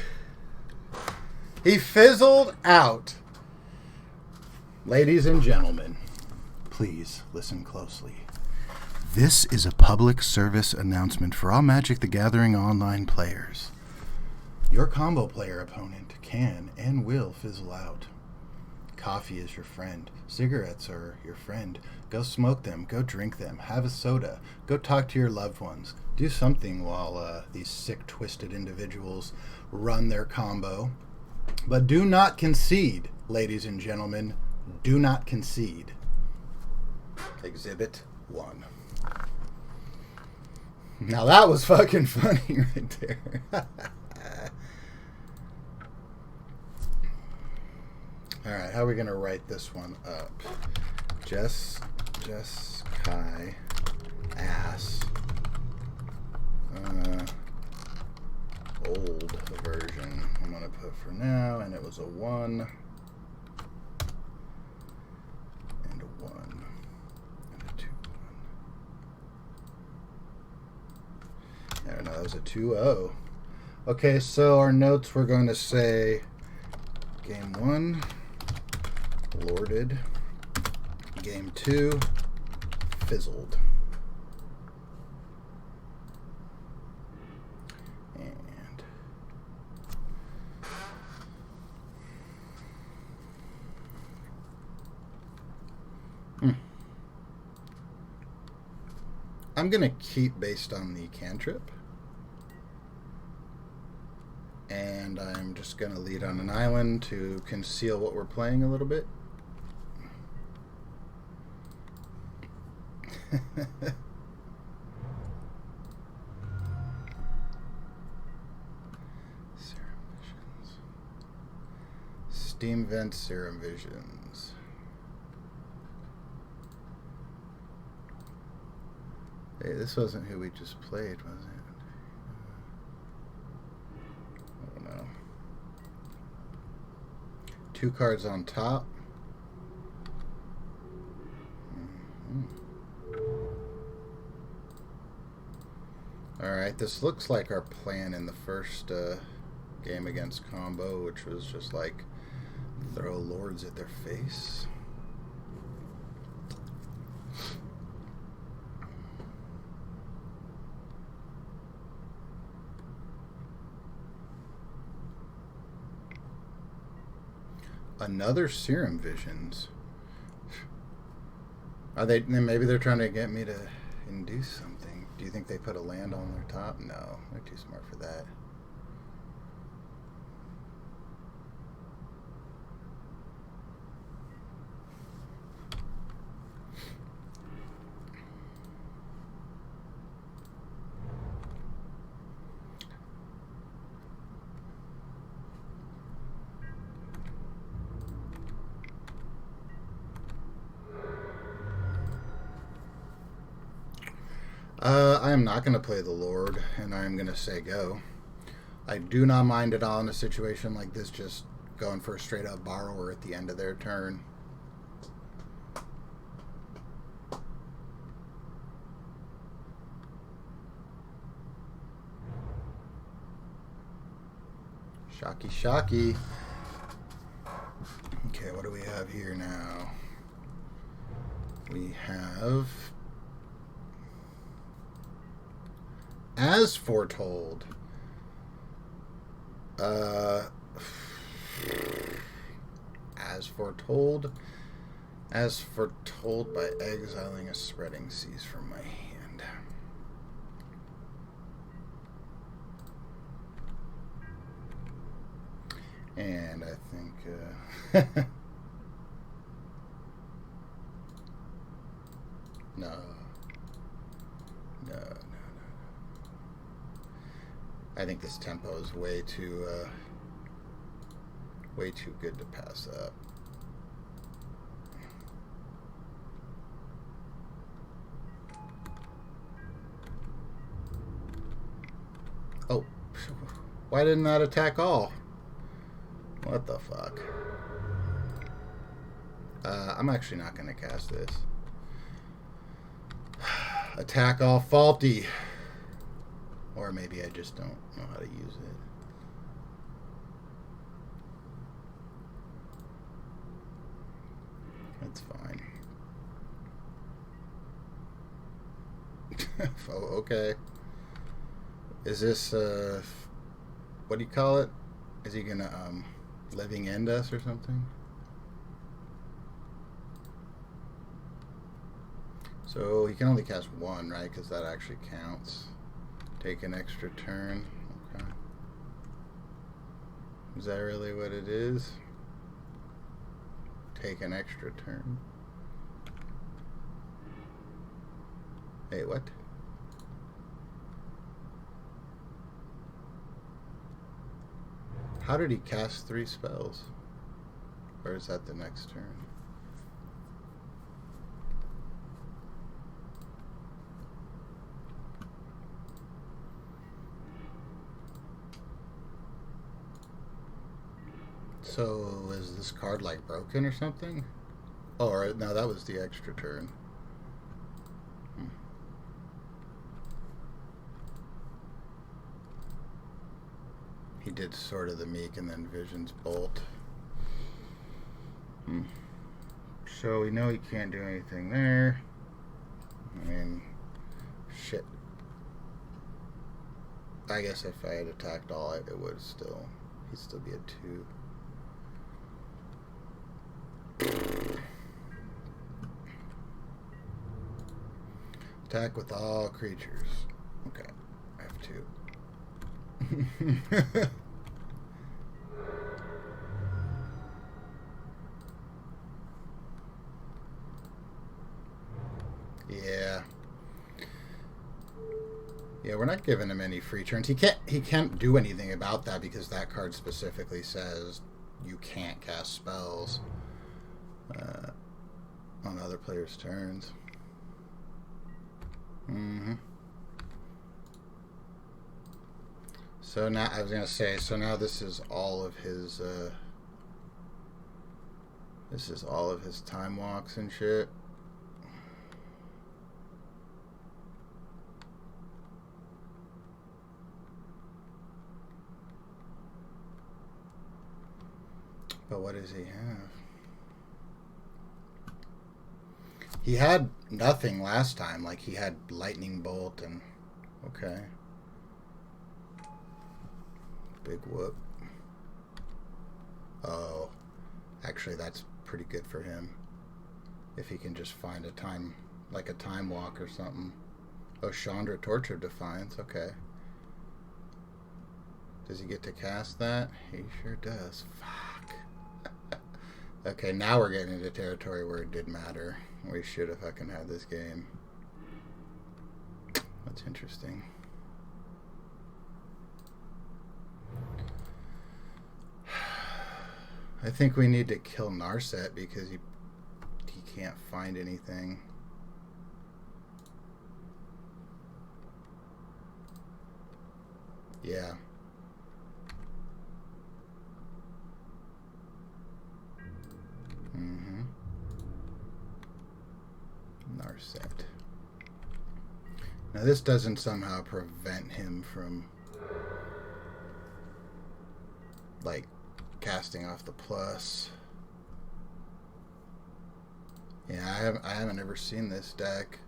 He fizzled out. Ladies and gentlemen, please listen closely. This is a public service announcement for all Magic the Gathering online players. Your combo player opponent can and will fizzle out. Coffee is your friend. Cigarettes are your friend. Go smoke them. Go drink them. Have a soda. Go talk to your loved ones. Do something while these sick, twisted individuals run their combo. But do not concede, ladies and gentlemen. Do not concede. Exhibit 1. Now that was fucking funny right there. Alright, how are we going to write this one up? Kai ass. Old version. I'm going to put for now, and it was a 1. And a 1. And a 2. 1. There, no, that was a 2-0. Okay, so our notes, we're going to say game 1. Lorded. Game 2, fizzled. And I'm going to keep based on the cantrip. And I'm just going to lead on an island to conceal what we're playing a little bit. Serum Visions. Steam Vent Serum Visions. Hey, this wasn't who we just played, was it? Oh no. 2 cards on top. Alright, this looks like our plan in the first game against Combo, which was just like throw lords at their face. Another Serum Visions. Are they? Maybe they're trying to get me to induce something. Do you think they put a land on their top? No, they're too smart for that. I am not going to play the Lord, and I am going to say go. I do not mind at all in a situation like this, just going for a straight up borrower at the end of their turn. Shocky, shocky. Okay, what do we have here now? We have... As foretold. As foretold. As foretold by exiling a spreading seas from my hand. And I think... No. I think this tempo is way too good to pass up. Oh, why didn't that attack all? What the fuck? I'm actually not going to cast this. Attack all faulty. Or maybe I just don't know how to use it. That's fine. Oh, okay. Is this, what do you call it? Is he gonna, living end us or something? So he can only cast one, right? Because that actually counts. Take an extra turn. Okay. Is that really what it is? Take an extra turn. Hey, what? How did he cast 3 spells? Or is that the next turn? So, is this card like broken or something? Oh, or, no, that was the extra turn. He did Sword of the Meek and then Vision's Bolt. So we know he can't do anything there. I mean, shit. I guess if I had attacked all, it would still, he'd still be a 2. Attack with all creatures. Okay, I have 2. Yeah, we're not giving him any free turns. He can't do anything about that because that card specifically says you can't cast spells on other players' turns. So now, I was gonna say, so now this is all of his time walks and shit. But what does he have? He had nothing last time. Like, he had Lightning Bolt and... Okay. Big whoop. Oh. Actually, that's pretty good for him. If he can just find a time, like a time walk or something. Oh, Chandra, Torch of Defiance. Okay. Does he get to cast that? He sure does. Fuck. Okay, now we're getting into territory where it did matter. We should have fucking had this game. That's interesting. I think we need to kill Narset because he can't find anything. Yeah. Mm-hmm. Narset. Now this doesn't somehow prevent him from like casting off the plus. Yeah, I haven't ever seen this deck.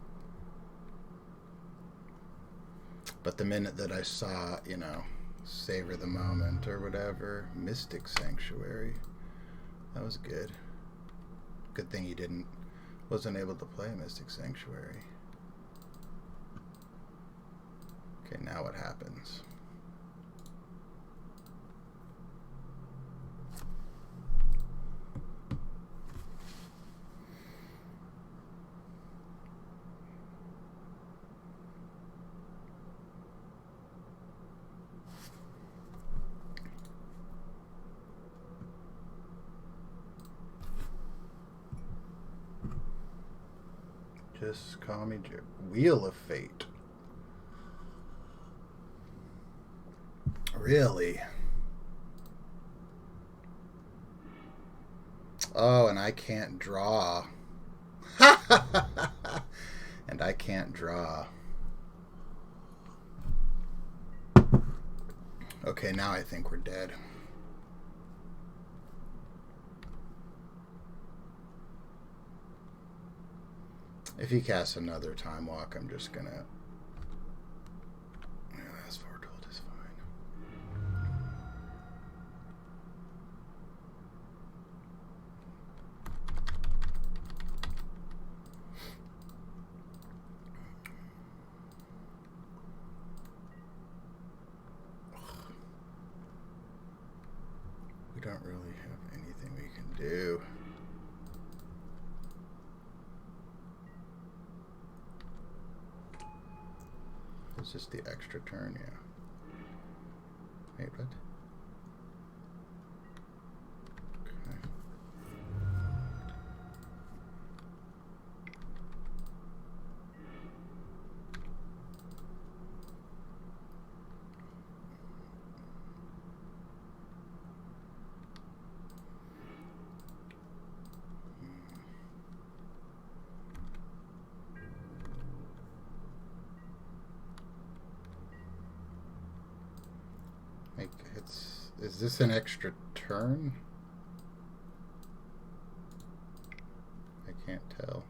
But the minute that I saw, you know, Savor the Moment or whatever, Mystic Sanctuary, that was good. Good thing he wasn't able to play Mystic Sanctuary. Okay, now what happens? Just call me Wheel of Fate. Really? Oh, and I can't draw. And I can't draw. Okay, now I think we're dead. If he casts another Time Walk, I'm just gonna... Yeah, that's foretold is fine. We don't really have anything we can do. It's just the extra turn, yeah. Wait, what? Okay. Is this an extra turn? I can't tell.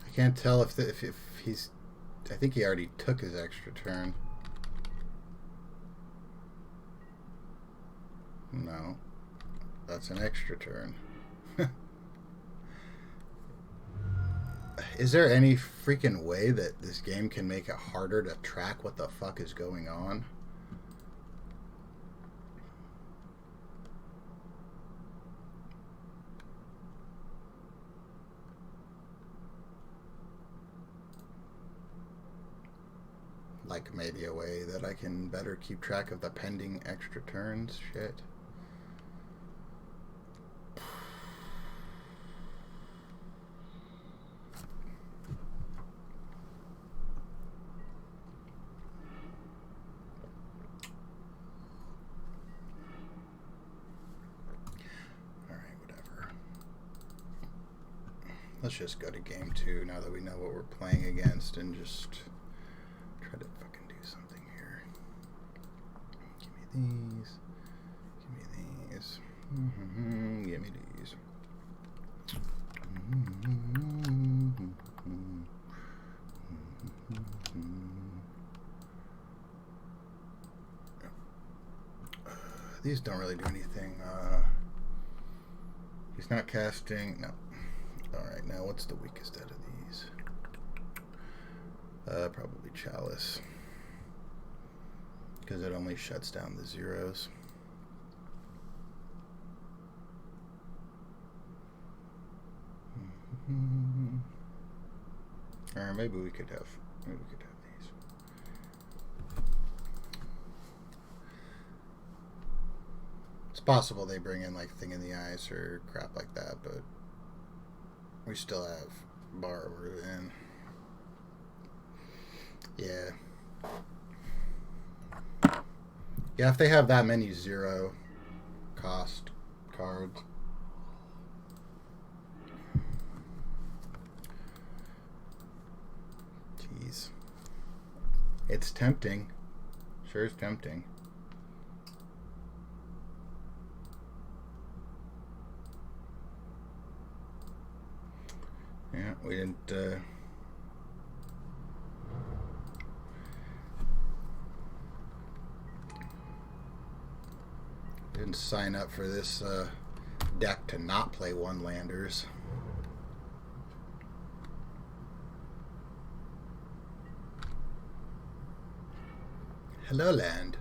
I can't tell if he's... I think he already took his extra turn. No. That's an extra turn. Is there any freaking way that this game can make it harder to track what the fuck is going on? Like maybe a way that I can better keep track of the pending extra turns? Shit. Let's just go to game 2 now that we know what we're playing against and just try to fucking do something here. Give me these. Give me these. Give me these. These don't really do anything. He's not casting. No. Alright, now what's the weakest out of these? Probably Chalice. Because it only shuts down the zeros. Or maybe we could have these. It's possible they bring in like Thing in the Ice or crap like that, but we still have Borrower in. Yeah. Yeah, if they have that many 0 cost cards. Jeez. It's tempting. Sure is tempting. Yeah, we didn't sign up for this deck to not play 1-landers. Hello, land.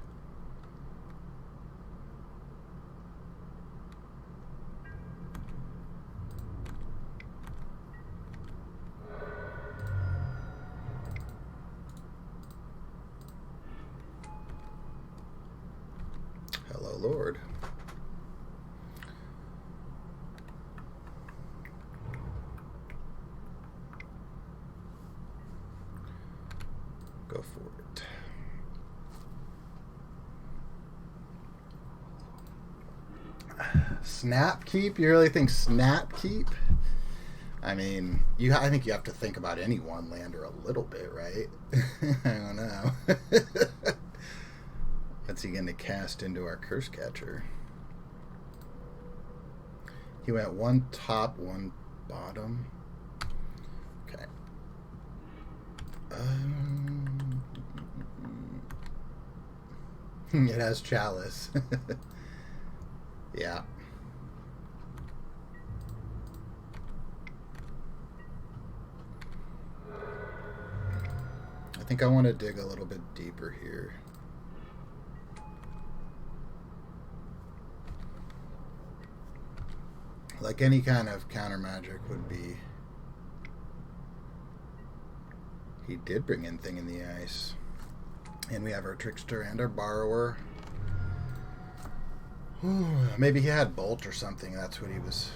Hello, Lord. Go for it. Snap keep? You really think snap keep? I mean, I think you have to think about any 1-lander a little bit, right? I don't know. What's he going to cast into our Curse Catcher? He went 1 top, 1 bottom. Okay. It has Chalice. Yeah. I think I want to dig a little bit deeper here. Like any kind of counter magic would be. He did bring in Thing in the Ice. And we have our Trickster and our Borrower. Maybe he had Bolt or something. That's what he was.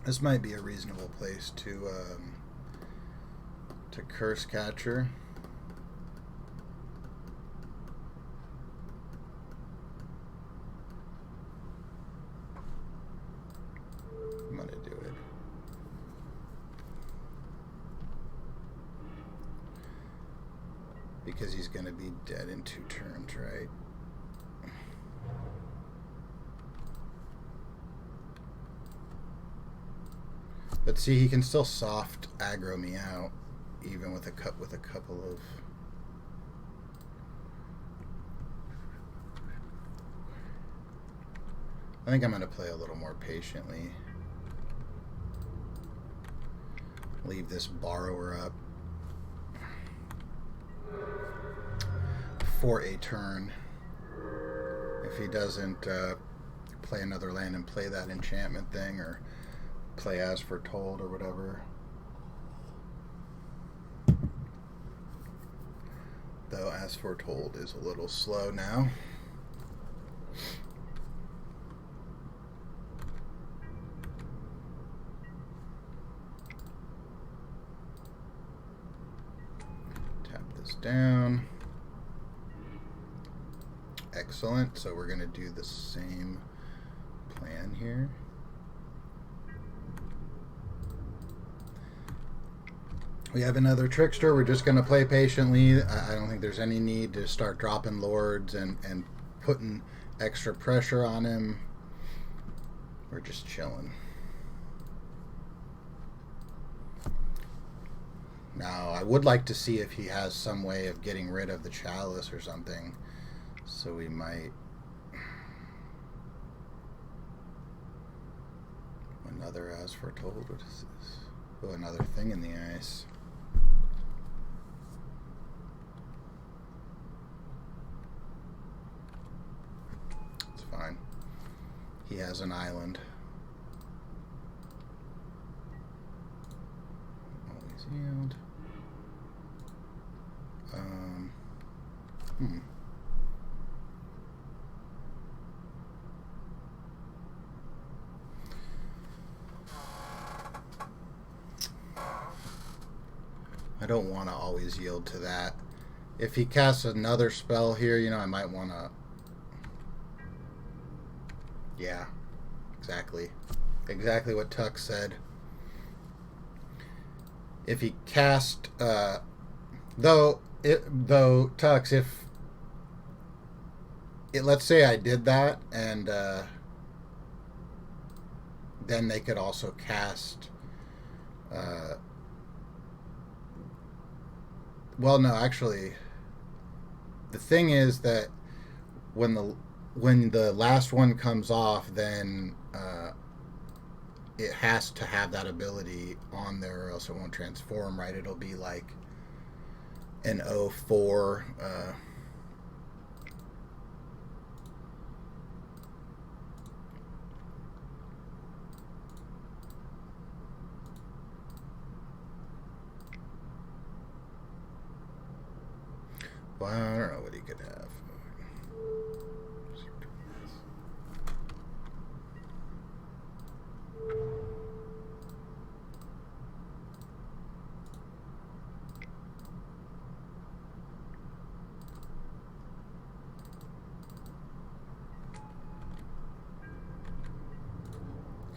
This might be a reasonable place to Curse Catcher. I'm gonna do it. Because he's gonna be dead in 2 turns, right? But see, he can still soft aggro me out, even with a couple of. I think I'm going to play a little more patiently. Leave this Borrower up for a turn. If he doesn't play another land and play that enchantment thing, or play As Foretold or whatever. Though As Foretold is a little slow now. Tap this down. Excellent. So we're going to do the same plan here. We have another Trickster. We're just going to play patiently. I don't think there's any need to start dropping Lords and putting extra pressure on him. We're just chilling. Now, I would like to see if he has some way of getting rid of the chalice or something. So we might... Another as foretold. What is this? Oh, another thing in the ice. It's fine. He has an island. Always yield. I don't want to always yield to that. If he casts another spell here, you know, I might want to... Yeah, exactly. Exactly what Tuck said. If he cast... Though, Tux, if... let's say I did that, and then they could also cast... well, no, actually, the thing is that when the last one comes off, then it has to have that ability on there, or else it won't transform, right? It'll be like an 04. Well, I don't know what he could have.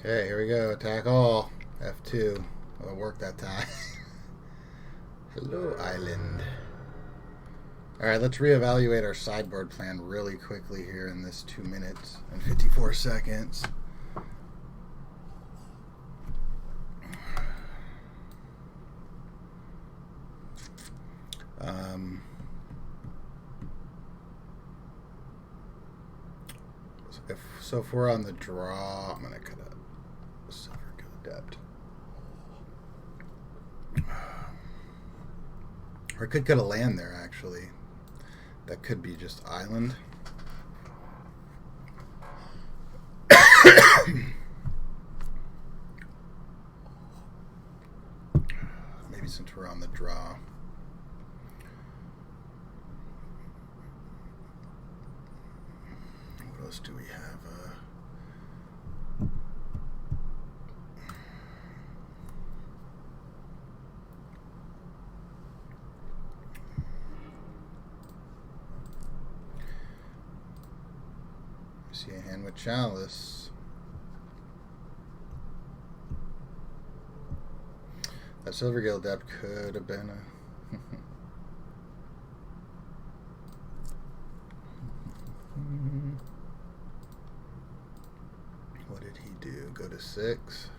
Okay, here we go. Attack all. F2. It'll work that time. Hello, island. Alright, let's reevaluate our sideboard plan really quickly here in this 2 minutes and 54 seconds. So if we're on the draw, I'm going to cut a Silver Gill Adept. Or I could cut a land there, actually. That could be just island. Maybe since we're on the draw. What else do we have? See a hand with chalice. That Silver Gill Adept could have been a... What did he do? Go to 6.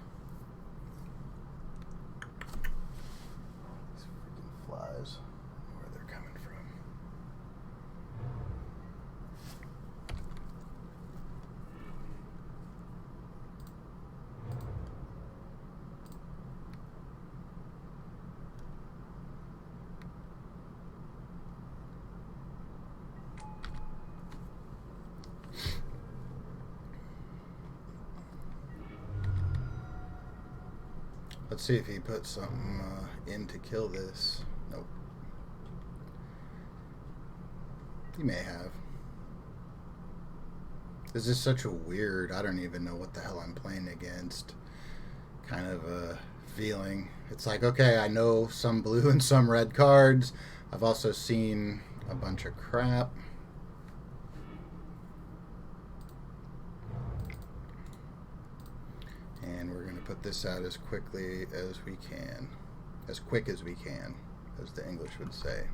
These freaking flies. Where they're coming from. Let's see if he puts something in to kill this. Nope. He may have. This is such a weird, I don't even know what the hell I'm playing against kind of a feeling. It's like, okay, I know some blue and some red cards. I've also seen a bunch of crap. And we're going to put this out as quickly as we can. As quick as we can, as the English would say.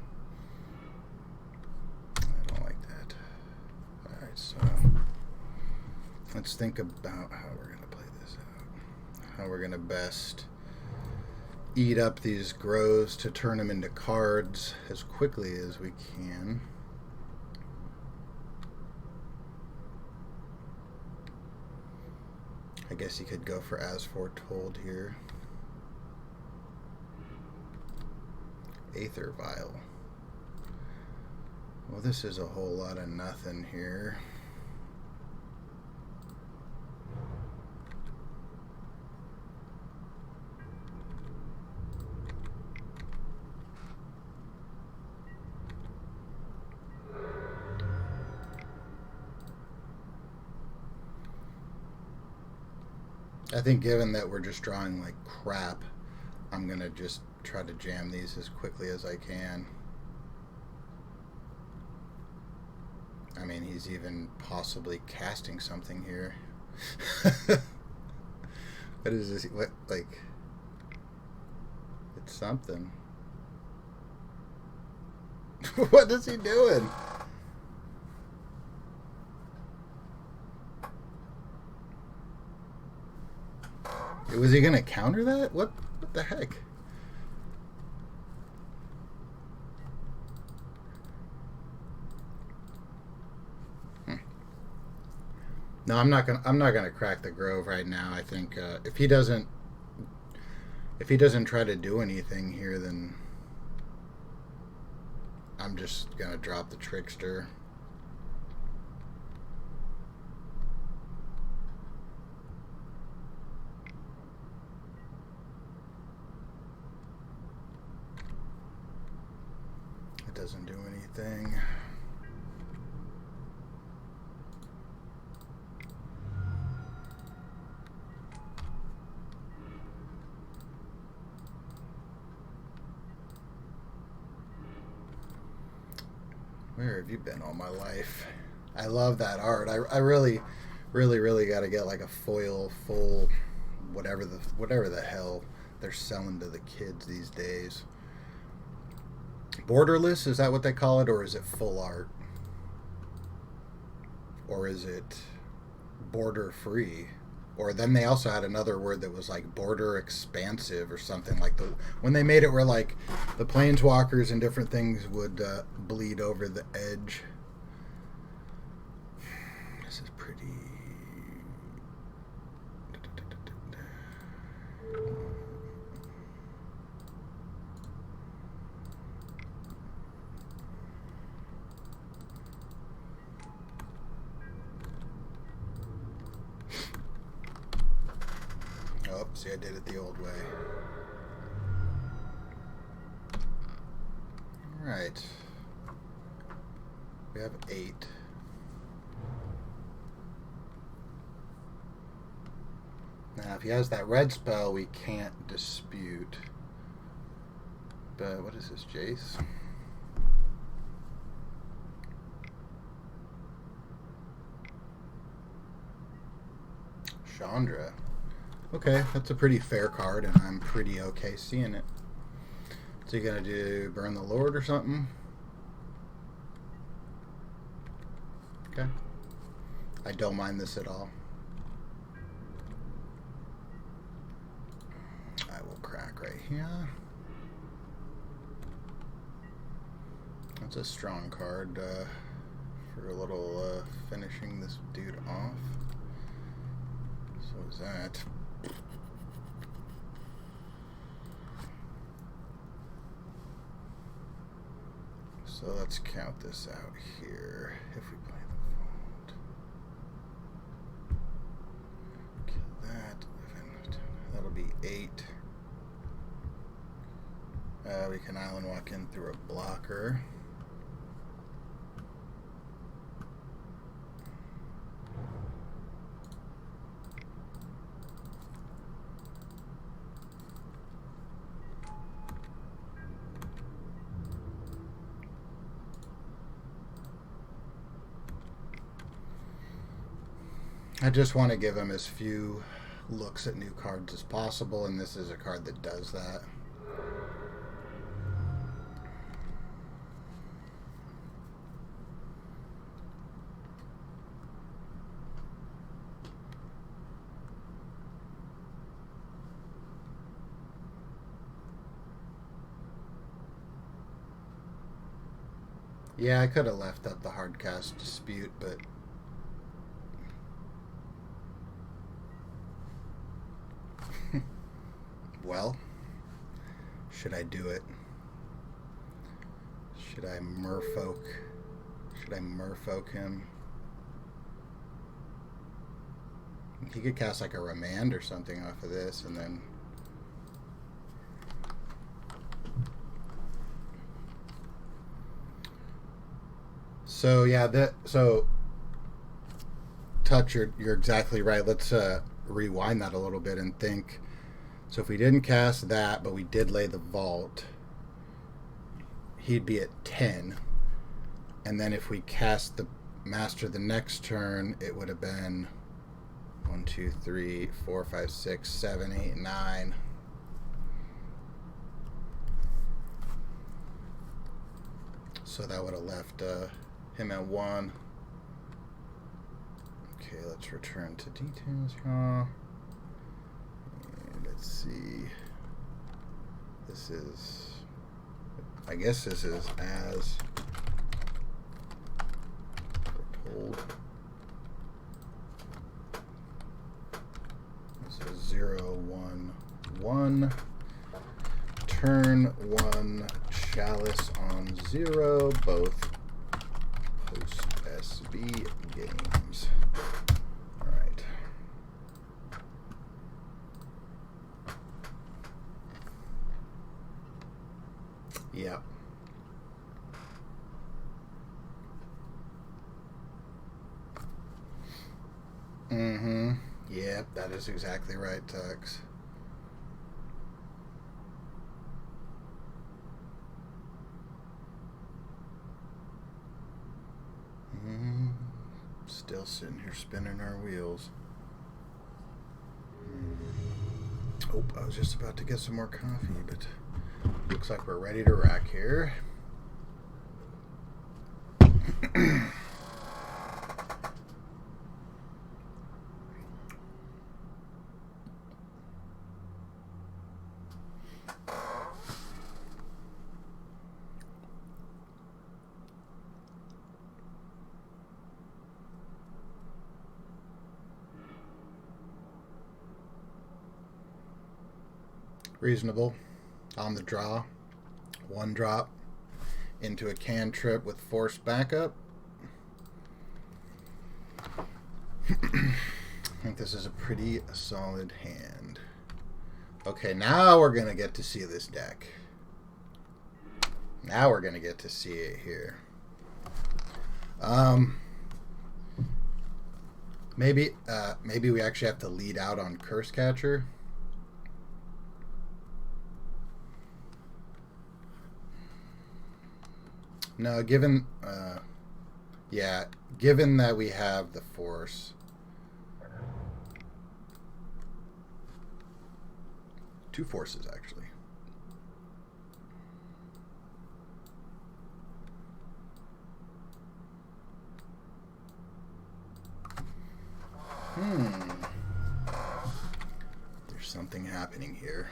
I don't like that. Alright, so let's think about how we're going to play this out. How we're going to best eat up these grows to turn them into cards as quickly as we can. I guess you could go for as foretold here. Aether Vial. Well, this is a whole lot of nothing here. I think given that we're just drawing like crap, I'm going to just try to jam these as quickly as I can. I mean, he's even possibly casting something here. What is this? What, like, it's something. What is he doing? Was he gonna counter that? What the heck? No, I'm not gonna crack the Grove right now. I think if he doesn't try to do anything here, then I'm just gonna drop the Trickster. It doesn't do anything. Where have you been all my life? I love that art. I really got to get like a foil full, whatever the hell they're selling to the kids these days. Borderless, is that what they call it, or is it full art? Or is it border free? Or then they also had another word that was like border expansive or something, like when they made it where like the planeswalkers and different things would bleed over the edge. This is pretty. Oh, see, I did it the old way. All right. We have 8. Now, if he has that red spell, we can't dispute. But what is this, Jace? Chandra. Okay, that's a pretty fair card, and I'm pretty okay seeing it. So you gonna do Burn the Lord or something? Okay. I don't mind this at all. I will crack right here. That's a strong card for a little finishing this dude off. So is that. So let's count this out here. If we play the Vault, kill that. That'll be 8. We can island walk in through a blocker. I just want to give him as few looks at new cards as possible, and this is a card that does that. Yeah, I could have left up the hardcast dispute, but well, should I do it? Should I merfolk? Should I merfolk him? He could cast like a remand or something off of this, and then so yeah, Touch, you're exactly right. Let's rewind that a little bit and think. So if we didn't cast that, but we did lay the vault, he'd be at 10. And then if we cast the master the next turn, it would have been 1, 2, 3, 4, 5, 6, 7, 8, 9. So that would have left him at 1. Okay, let's return to details here. And let's see. This is, I guess this is as foretold. This is 0, 1, 1. Turn 1, Chalice on 0, both post SB games. Alright. Yep. Mm-hmm. Yep, that is exactly right, Tux. Still sitting here spinning our wheels. Oh, I was just about to get some more coffee, but looks like we're ready to rack here. Reasonable. On the draw. 1 drop into a cantrip with forced backup. I think this is a pretty solid hand. Okay, now we're going to get to see this deck. Now we're going to get to see it here. Maybe we actually have to lead out on Curse Catcher. No, given that we have the force. 2 forces, actually. There's something happening here.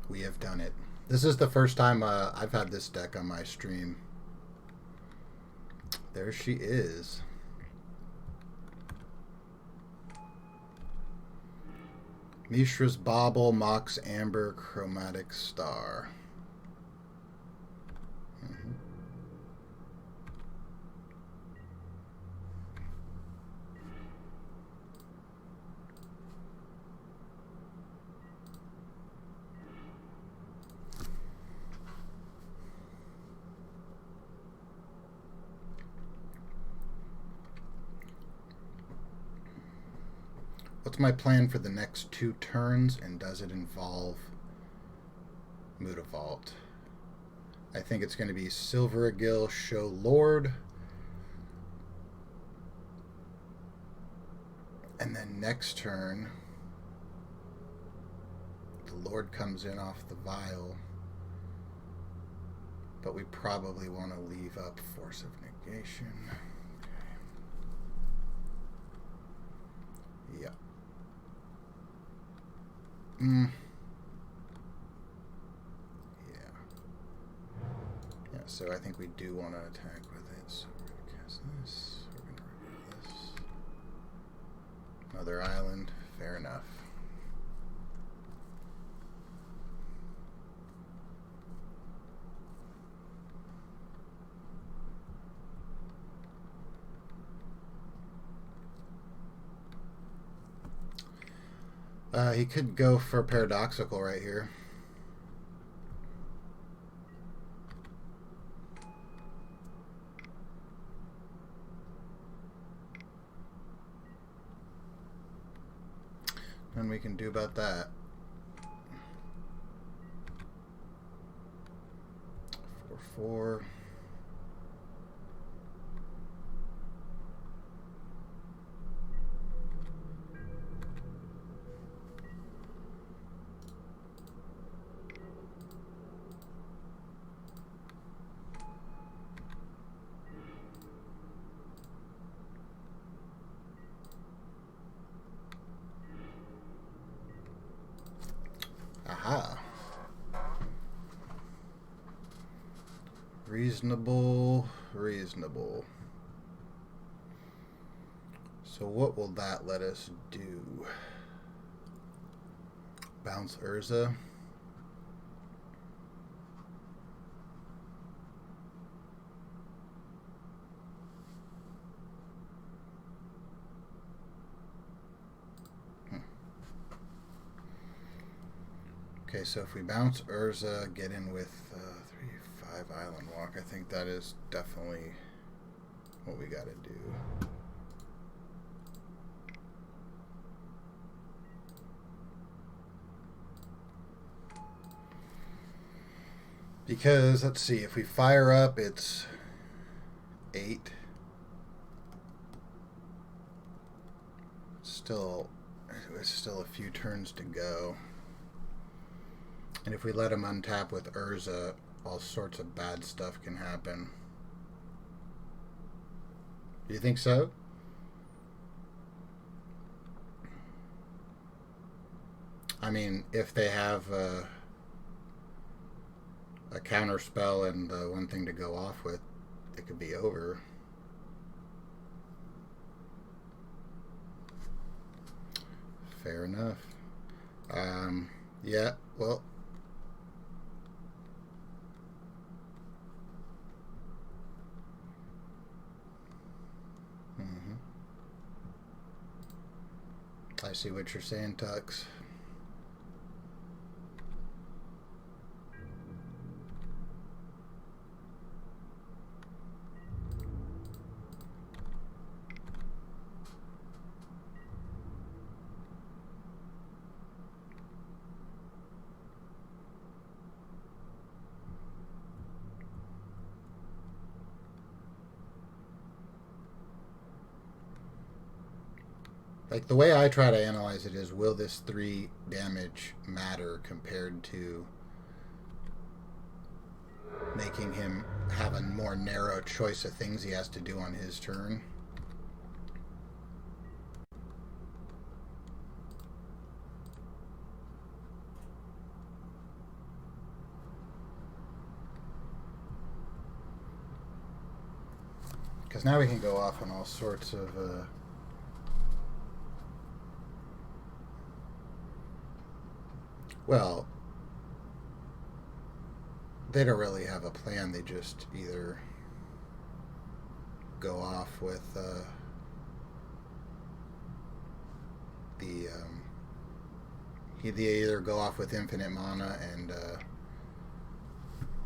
We have done it. This is the first time I've had this deck on my stream. There she is. Mishra's Bauble, Mox Amber, Chromatic Star. What's my plan for the next 2 turns, and does it involve Mono-Vault? I think it's going to be Silvergill, Show Lord. And then next turn, the Lord comes in off the vial. but we probably want to leave up Force of Negation. Okay. Yeah. Yeah, so I think we do want to attack with it. So we're going to cast this. We're going to remove this. Another island. Fair enough. He could go for Paradoxical right here. Nothing we can do about that. 4/4. Aha. Reasonable, reasonable. So what will that let us do? Bounce Urza. Okay, so if we bounce Urza, get in with 3/5 Island Walk, I think that is definitely what we got to do. Because, let's see, if we fire up, it's 8. It's still a few turns to go. And if we let him untap with Urza, all sorts of bad stuff can happen. Do you think so? I mean, if they have a counter spell and one thing to go off with, it could be over. Fair enough. Yeah, well... I see what you're saying, Tux. Like, the way I try to analyze it is, will this 3 damage matter compared to making him have a more narrow choice of things he has to do on his turn? Because now we can go off on all sorts of... Well, they don't really have a plan. They just either go off with they either go off with infinite mana and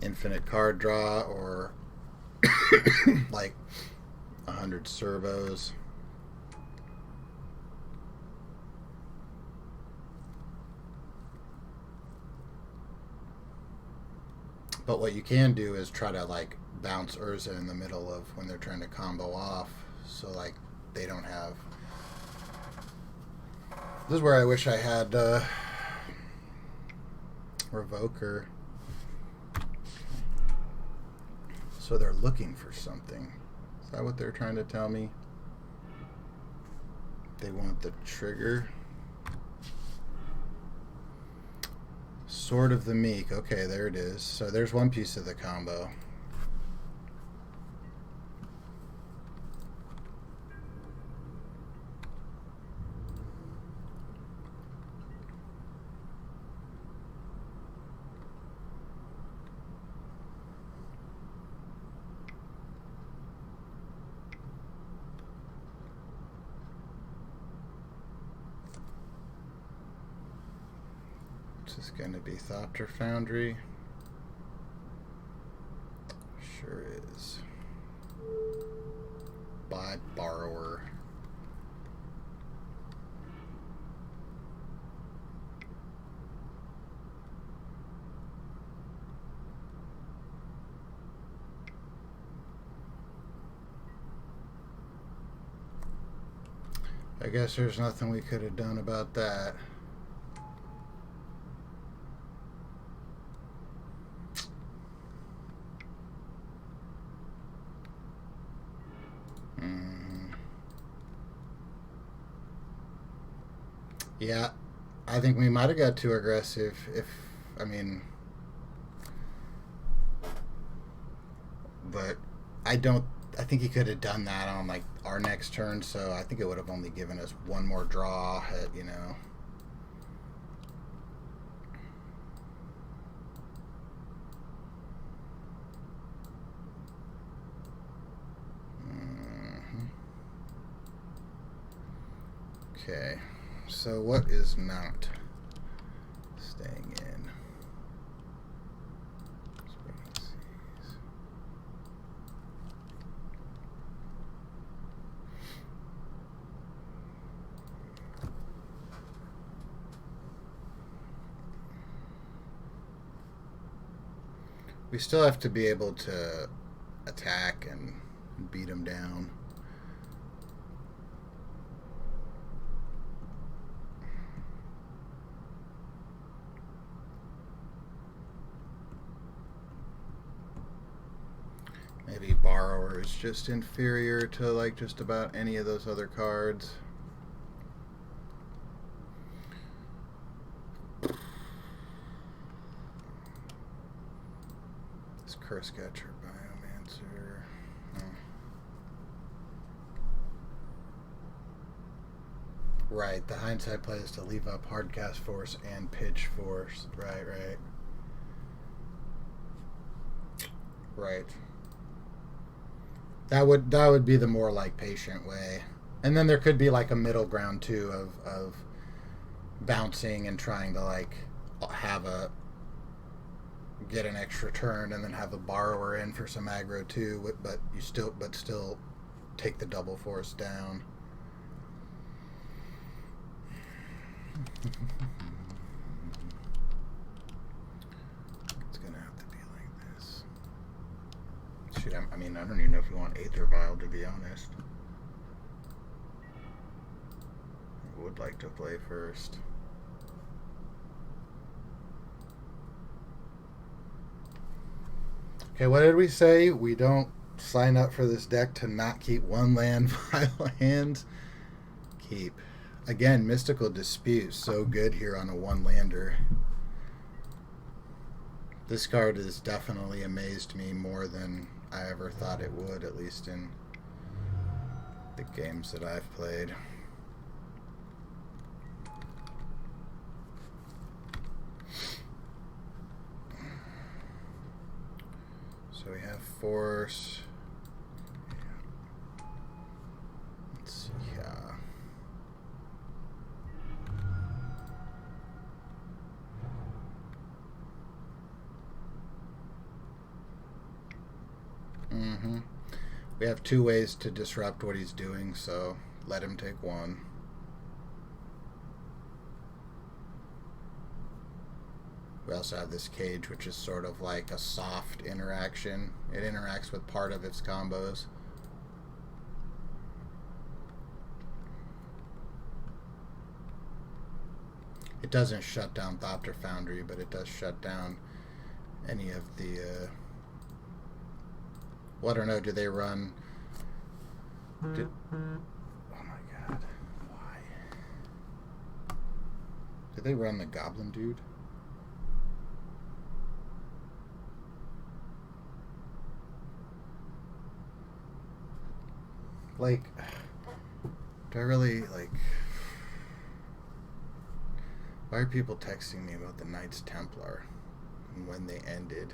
infinite card draw, or like 100 servos. But what you can do is try to like bounce Urza in the middle of when they're trying to combo off, so like they don't have... This is where I wish I had Revoker. So they're looking for something. Is that what they're trying to tell me? They want the trigger. Sword of the Meek. Okay, there it is. So there's one piece of the combo. This is going to be Thopter Foundry. Sure is. Buy Borrower. I guess there's nothing we could have done about that. Yeah, I think we might have got too aggressive. I mean, but I think he could have done that on like our next turn. So I think it would have only given us one more draw. You know. Okay. So what is not staying in? We still have to be able to attack and beat them down. Maybe Borrower is just inferior to like just about any of those other cards. This Curse Catcher, Biomancer. Oh. Right, the hindsight play is to leave up Hardcast Force and Pitch Force. Right. Right. That would be the more like patient way. And then there could be like a middle ground too of bouncing and trying to like get an extra turn and then have a Borrower in for some aggro too, but still take the double force down. It's gonna have to be like this. Shoot, I mean, I don't even know if you want Aether Vial, to be honest. I would like to play first. Okay, what did we say? We don't sign up for this deck to not keep one land vial hands. Keep. Again, Mystical Dispute, so good here on a one-lander. This card has definitely amazed me more than I ever thought it would, at least in the games that I've played. So we have Force. Let's see. We have two ways to disrupt what he's doing, so let him take one. We also have this Cage, which is sort of like a soft interaction. It interacts with part of its combos. It doesn't shut down Thopter Foundry, but it does shut down any of the Well, I don't know. Do they run? Oh my god. Why? Did they run the Goblin Dude? Like, do I really, like... Why are people texting me about the Knights Templar and when they ended?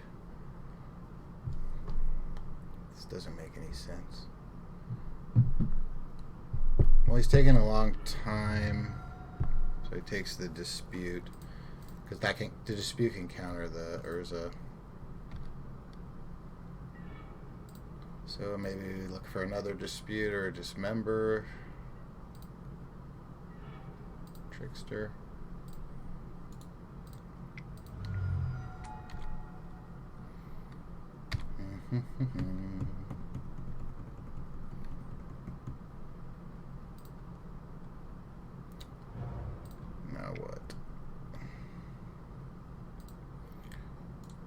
This doesn't make any sense. Well, he's taking a long time, so he takes the dispute, because the dispute can counter the Urza. So maybe we look for another dispute or a dismember. Trickster. Now what?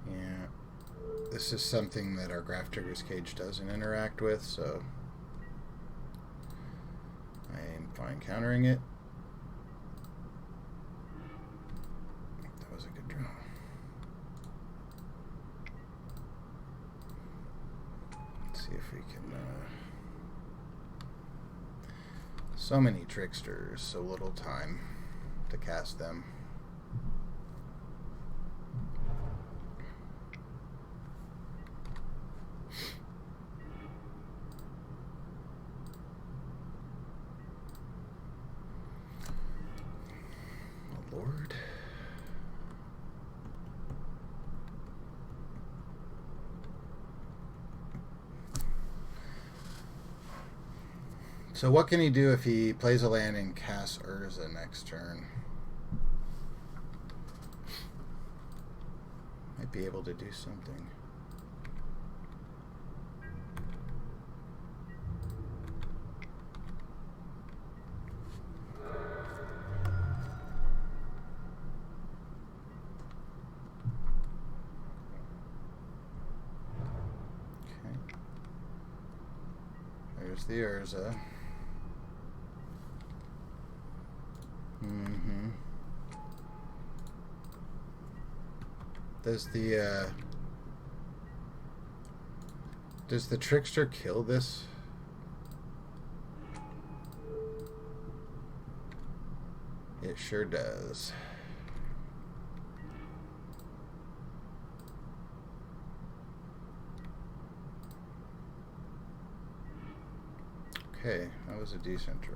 Yeah. This is something that our Graph Triggers cage doesn't interact with, so I'm fine countering it. That was a good draw. Let's see if we can... so many tricksters, so little time to cast them. Oh, Lord. So what can he do if he plays a land and casts Urza next turn? Might be able to do something. Okay. There's the Urza. Does the Trickster kill this? It sure does. Okay, that was a decent draw.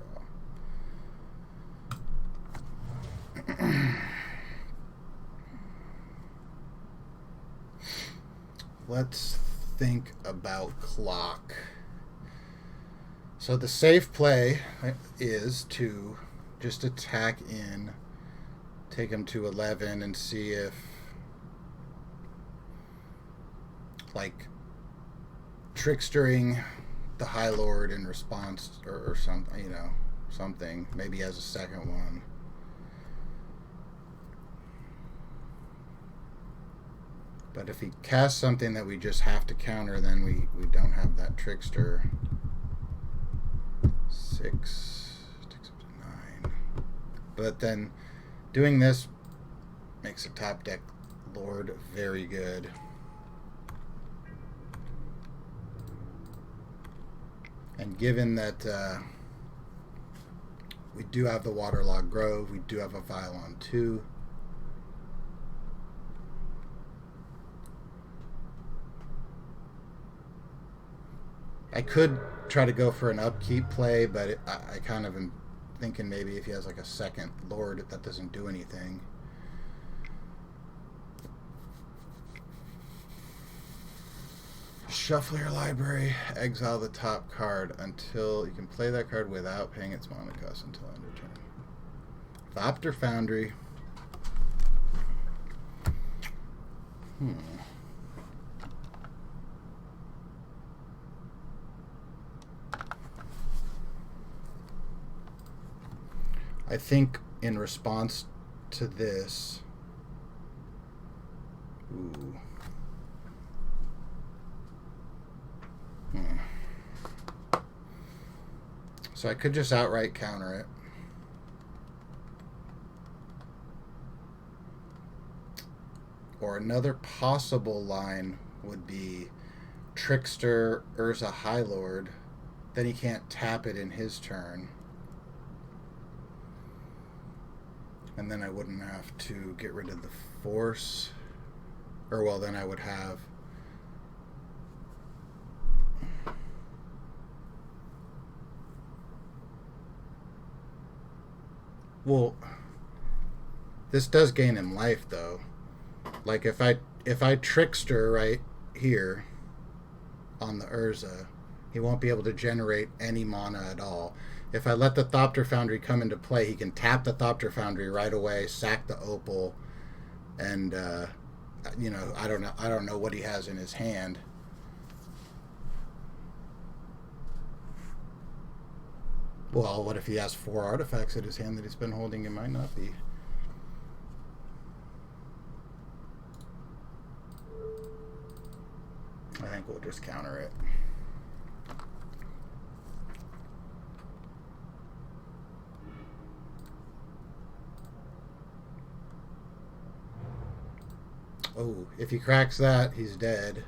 Let's think about clock. So the safe play is to just attack in, take him to 11 and see if, like, trickstering the High Lord in response or something, you know, something. Maybe as a second one. But if he casts something that we just have to counter, then we don't have that trickster. 6 takes up to 9. But then doing this makes a top deck Lord very good. And given that we do have the Waterlogged Grove, we do have a Violon 2. I could try to go for an upkeep play, but I kind of am thinking maybe if he has like a second Lord, that doesn't do anything. Shuffle your library, exile the top card until you can play that card without paying its mana cost until end of turn. Thopter Foundry. I think in response to this, So I could just outright counter it. Or another possible line would be Trickster, Urza High Lord. Then he can't tap it in his turn. And then I wouldn't have to get rid of the force. Or, well, then I would have... Well, this does gain him life, though. Like, if I Trickster right here on the Urza, he won't be able to generate any mana at all. If I let the Thopter Foundry come into play, he can tap the Thopter Foundry right away, sack the Opal, and you know, I don't know what he has in his hand. Well, what if he has 4 artifacts in his hand that he's been holding? It might not be. I think we'll just counter it. Oh, if he cracks that, he's dead.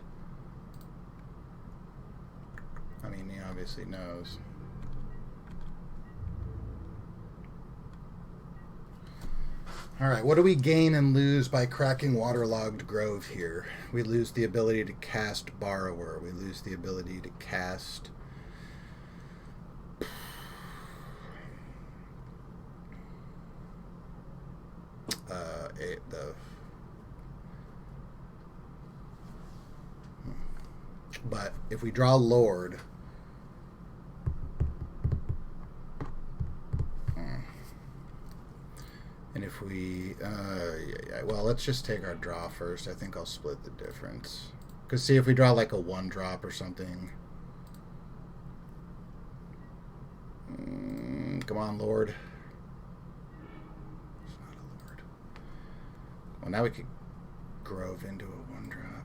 I mean, he obviously knows. Alright, what do we gain and lose by cracking Waterlogged Grove here? We lose the ability to cast Borrower. We lose the ability to cast... But if we draw Lord... And if we... well, let's just take our draw first. I think I'll split the difference. Because see, if we draw like a 1-drop or something... come on, Lord. It's not a Lord. Well, now we could Grove into a 1-drop.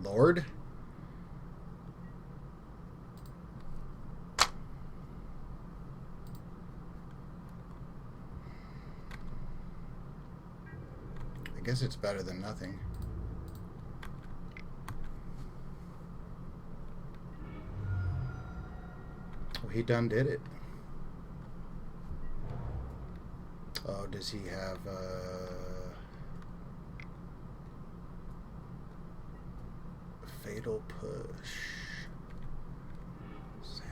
Lord? I guess it's better than nothing. Well, he done did it. Oh, does he have a fatal push? Sad.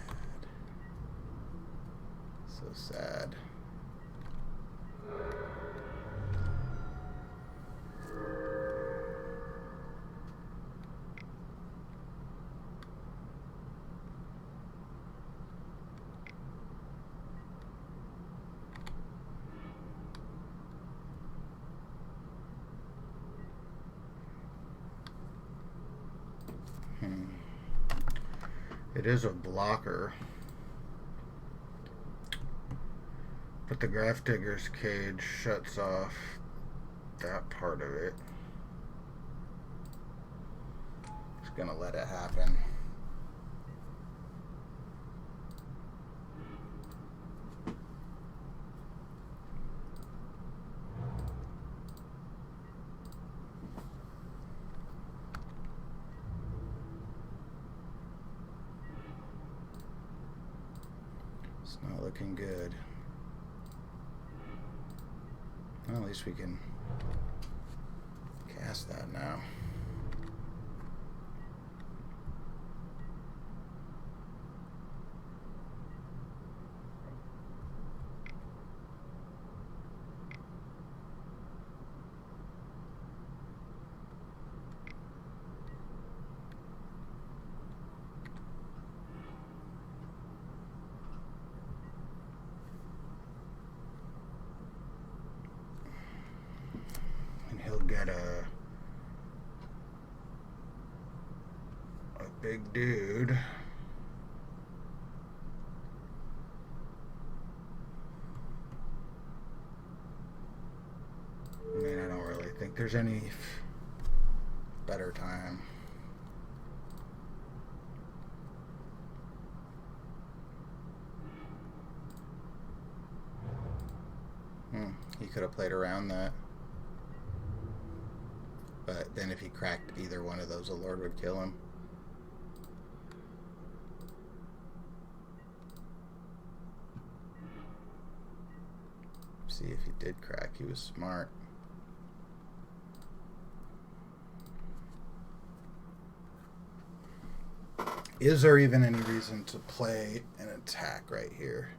So sad. It is a blocker, but the Grafdigger's Cage shuts off that part of it. Just gonna let it happen. It's not looking good. Well, at least we can cast that now. He'll get a big dude. I mean, I don't really think there's any better time. could have played around that. But then if he cracked either one of those, the Lord would kill him. See if he did crack. He was smart. Is there even any reason to play an attack right here?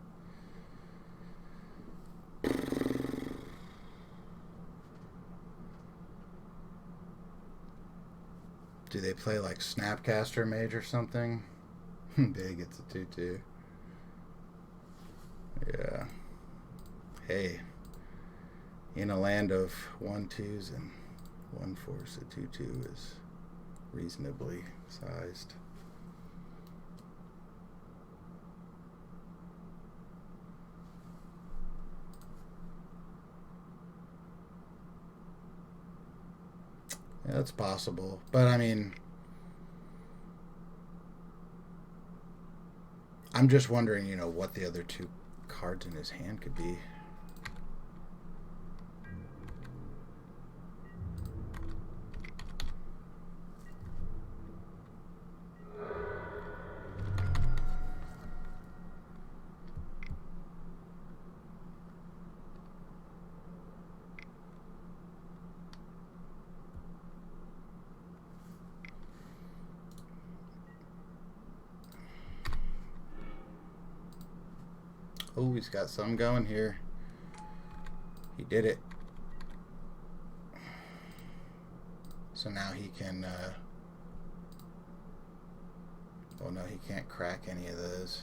Do they play like Snapcaster Mage or something? Big, it's a 2-2. Yeah. Hey. In a land of 1-2s and 1-4s, a 2-2 is reasonably sized. Yeah, that's possible. But, I mean, I'm just wondering, you know, what the other two cards in his hand could be. Oh, he's got some going here. He did it. So now he can... oh no, he can't crack any of those.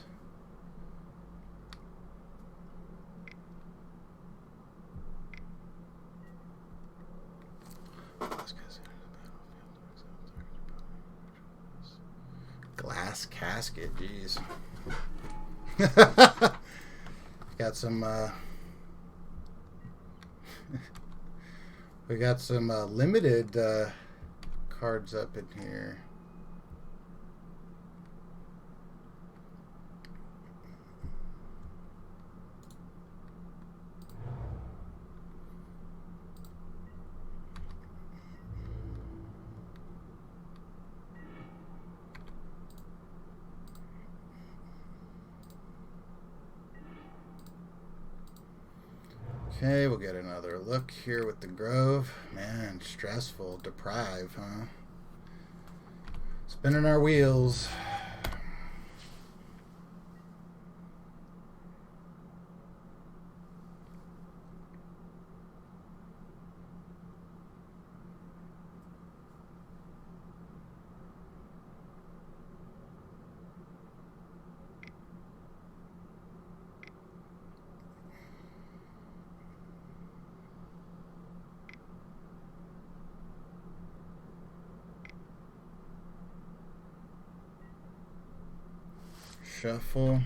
Glass casket, jeez. Got some we got some limited cards up in here. Okay, we'll get another look here with the Grove. Man, stressful. Deprive, huh? Spinning our wheels. Shuffle.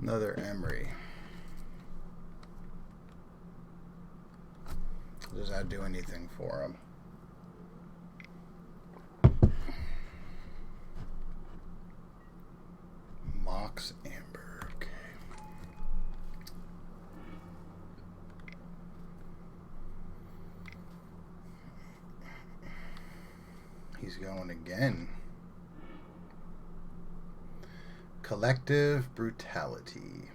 Another Emery. Does that do anything for him? Mox Amber. Okay. He's going again. Collective Brutality.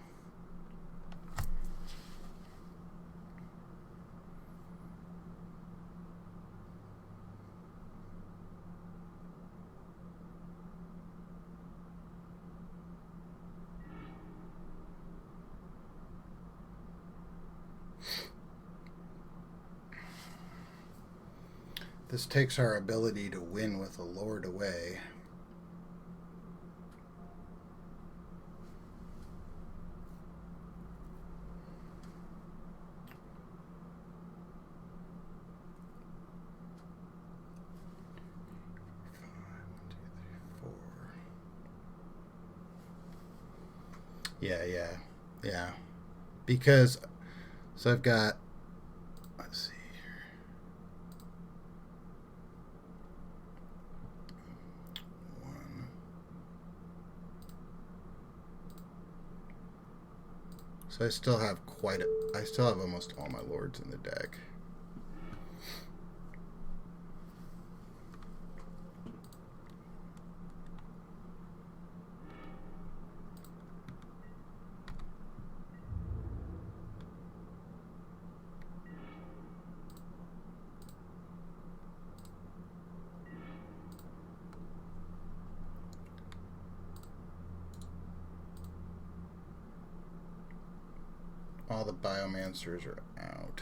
This takes our ability to win with a Lord away. Yeah. Because, so I've got, let's see here. One. So I still have I still have almost all my lords in the deck. All the Biomancers are out.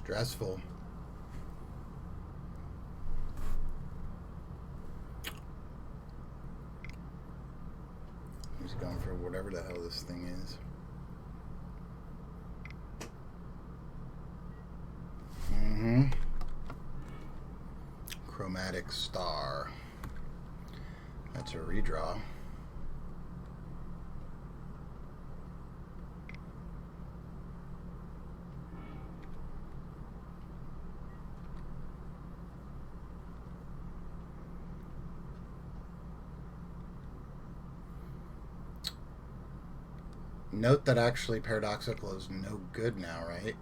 Stressful. He's going for whatever the hell this thing is. Chromatic Star. That's a redraw. Note that actually Paradoxical is no good now, right?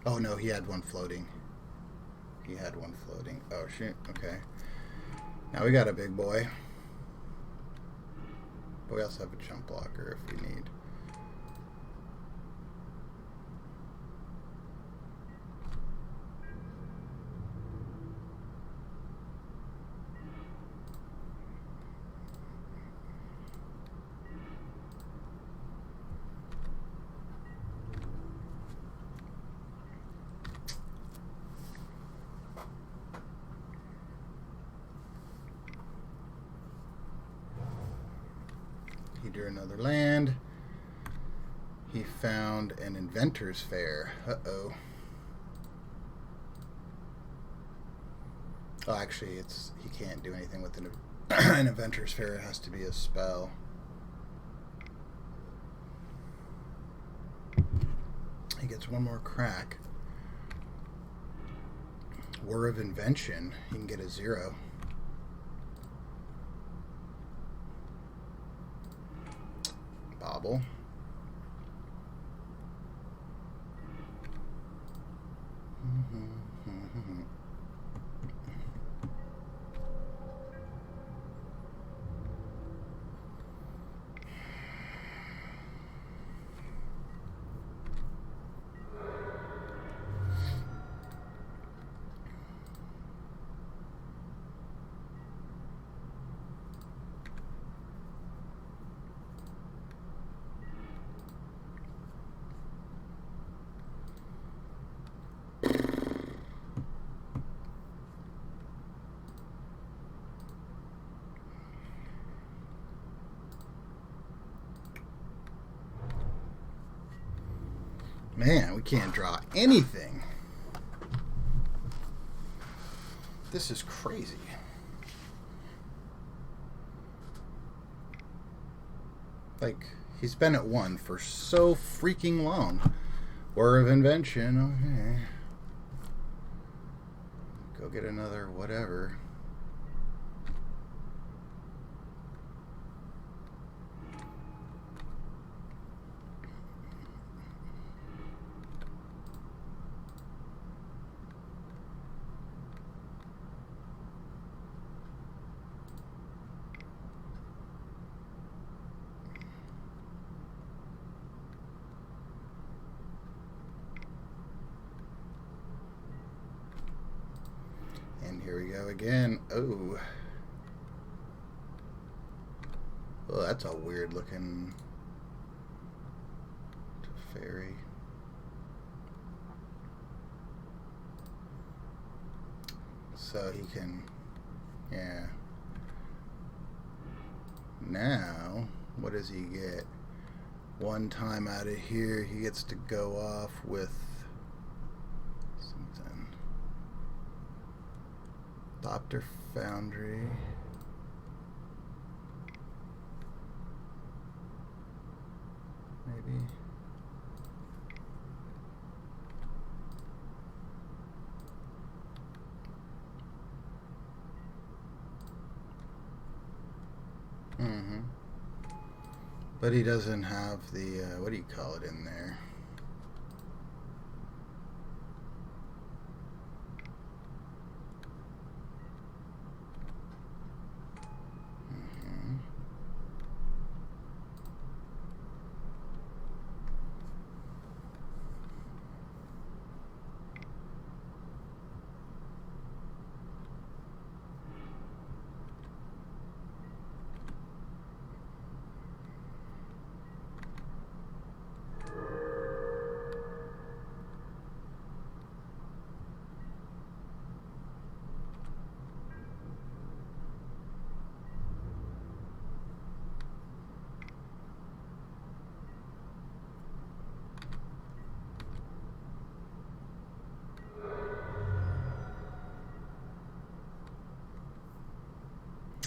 Oh no, he had one floating. He had one floating. Oh shoot, okay. Now we got a big boy. But we also have a jump blocker if we need. He drew another land. He found an Inventor's Fair. Uh-oh. Oh, actually, he can't do anything with an Inventor's Fair. It has to be a spell. He gets one more crack. War of Invention. He can get a 0. Bobble. Man, we can't draw anything. This is crazy. Like, he's been at 1 for so freaking long. War of Invention, okay. Go get another whatever. Here we go again. Oh. Well, that's a weird looking fairy. So he can, yeah. Now What does he get? One time out of here, he gets to go off with something. Dr. Foundry. Maybe. But he doesn't have the, what do you call it in there?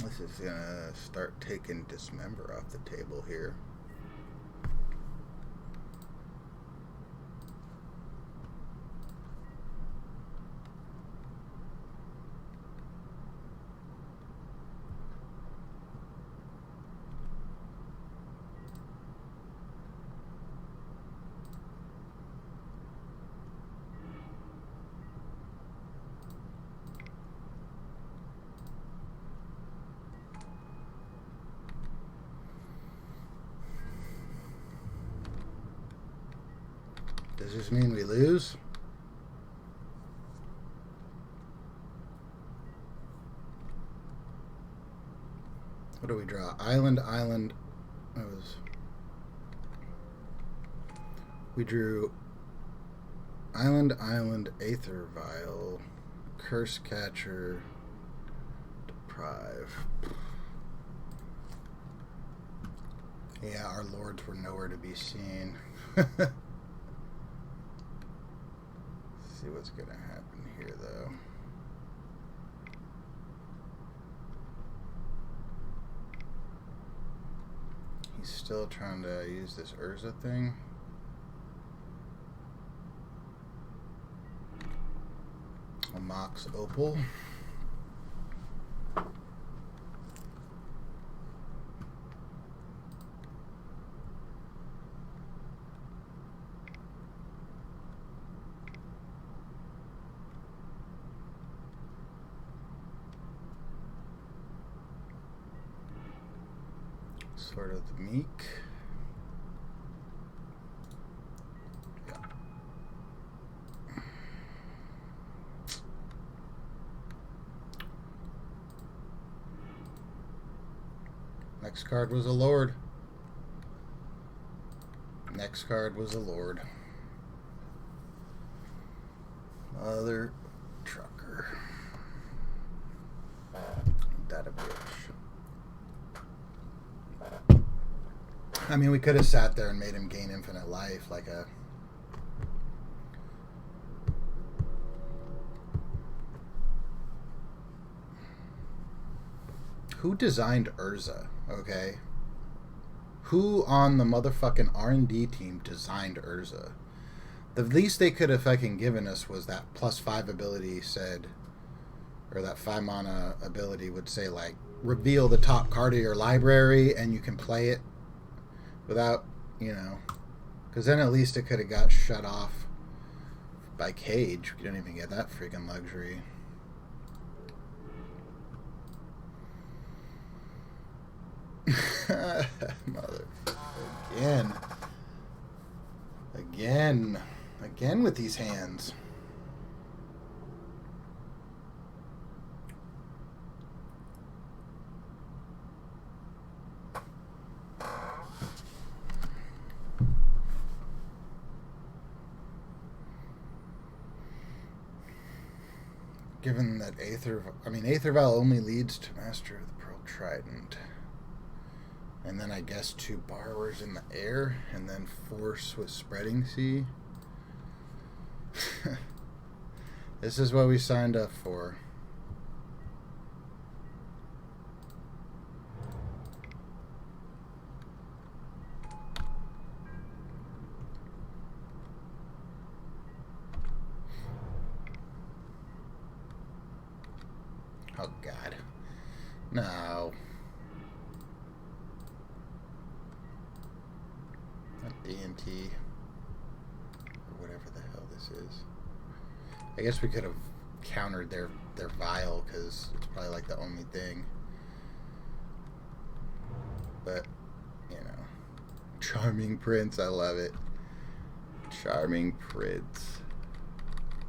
This is gonna start taking Dismember off the table here. Does this mean we lose? What do we draw? Island. We drew Island, Aether Vial, Curse Catcher, Deprive. Yeah, our lords were nowhere to be seen. See what's gonna happen here though. He's still trying to use this Urza thing. A Mox Opal. Sort of the Meek. Yeah. Next card was a Lord. Next card was a Lord. Mother trucker. That a bitch. I mean, we could have sat there and made him gain infinite life like a... Who designed Urza, okay? Who on the motherfucking R&D team designed Urza? The least they could have fucking given us was that +5 ability said, or that 5 mana ability would say, like, reveal the top card of your library and you can play it without, you know, because then at least it could have got shut off by Cage. You don't even get that freaking luxury. Mother. Again with these hands. Given that Aether Vial only leads to Master of the Pearl Trident. And then I guess 2 borrowers in the air, and then force with spreading sea. This is what we signed up for. Oh God. No. Not DNT. Or whatever the hell this is. I guess we could have countered their vial, because it's probably like the only thing. But, you know. Charming Prince, I love it. Charming Prince.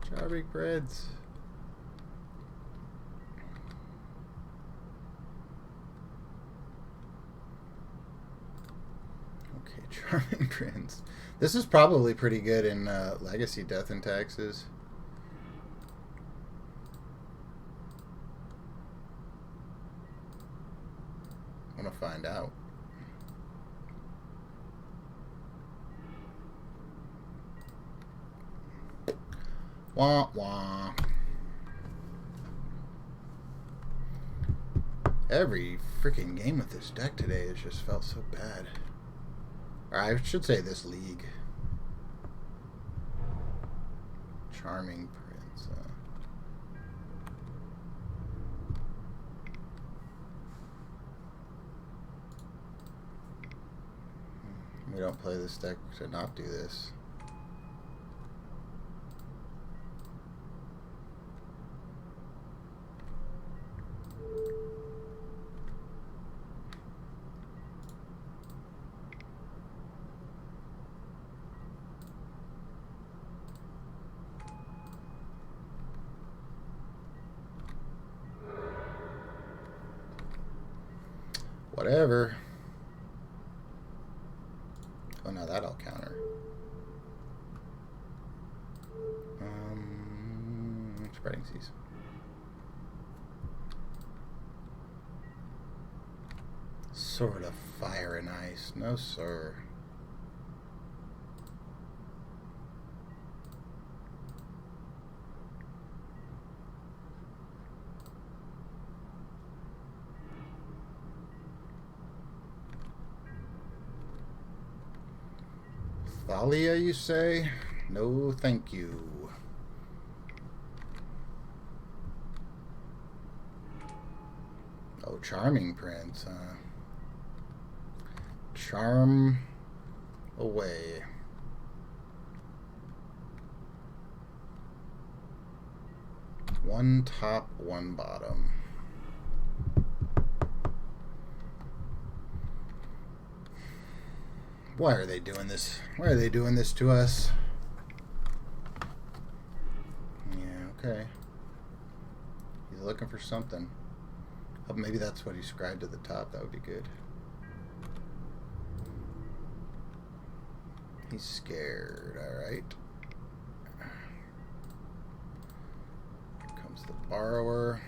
Charming Prince. Okay, Charming Prince. This is probably pretty good in Legacy Death and Taxes. I want to find out. Wah wah. Every freaking game with this deck today has just felt so bad. Or I should say this league. Charming Prince. We don't play this deck to not do this. Whatever. Oh, now that'll counter. Spreading seas. Sword of Fire and Ice. No, sir. Thalia, you say? No, thank you. Oh, Charming Prince, Charm away. One top, one bottom. Why are they doing this? Why are they doing this to us? Yeah, okay. He's looking for something. Oh, maybe that's what he scribed at the top. That would be good. He's scared, alright. Here comes the borrower.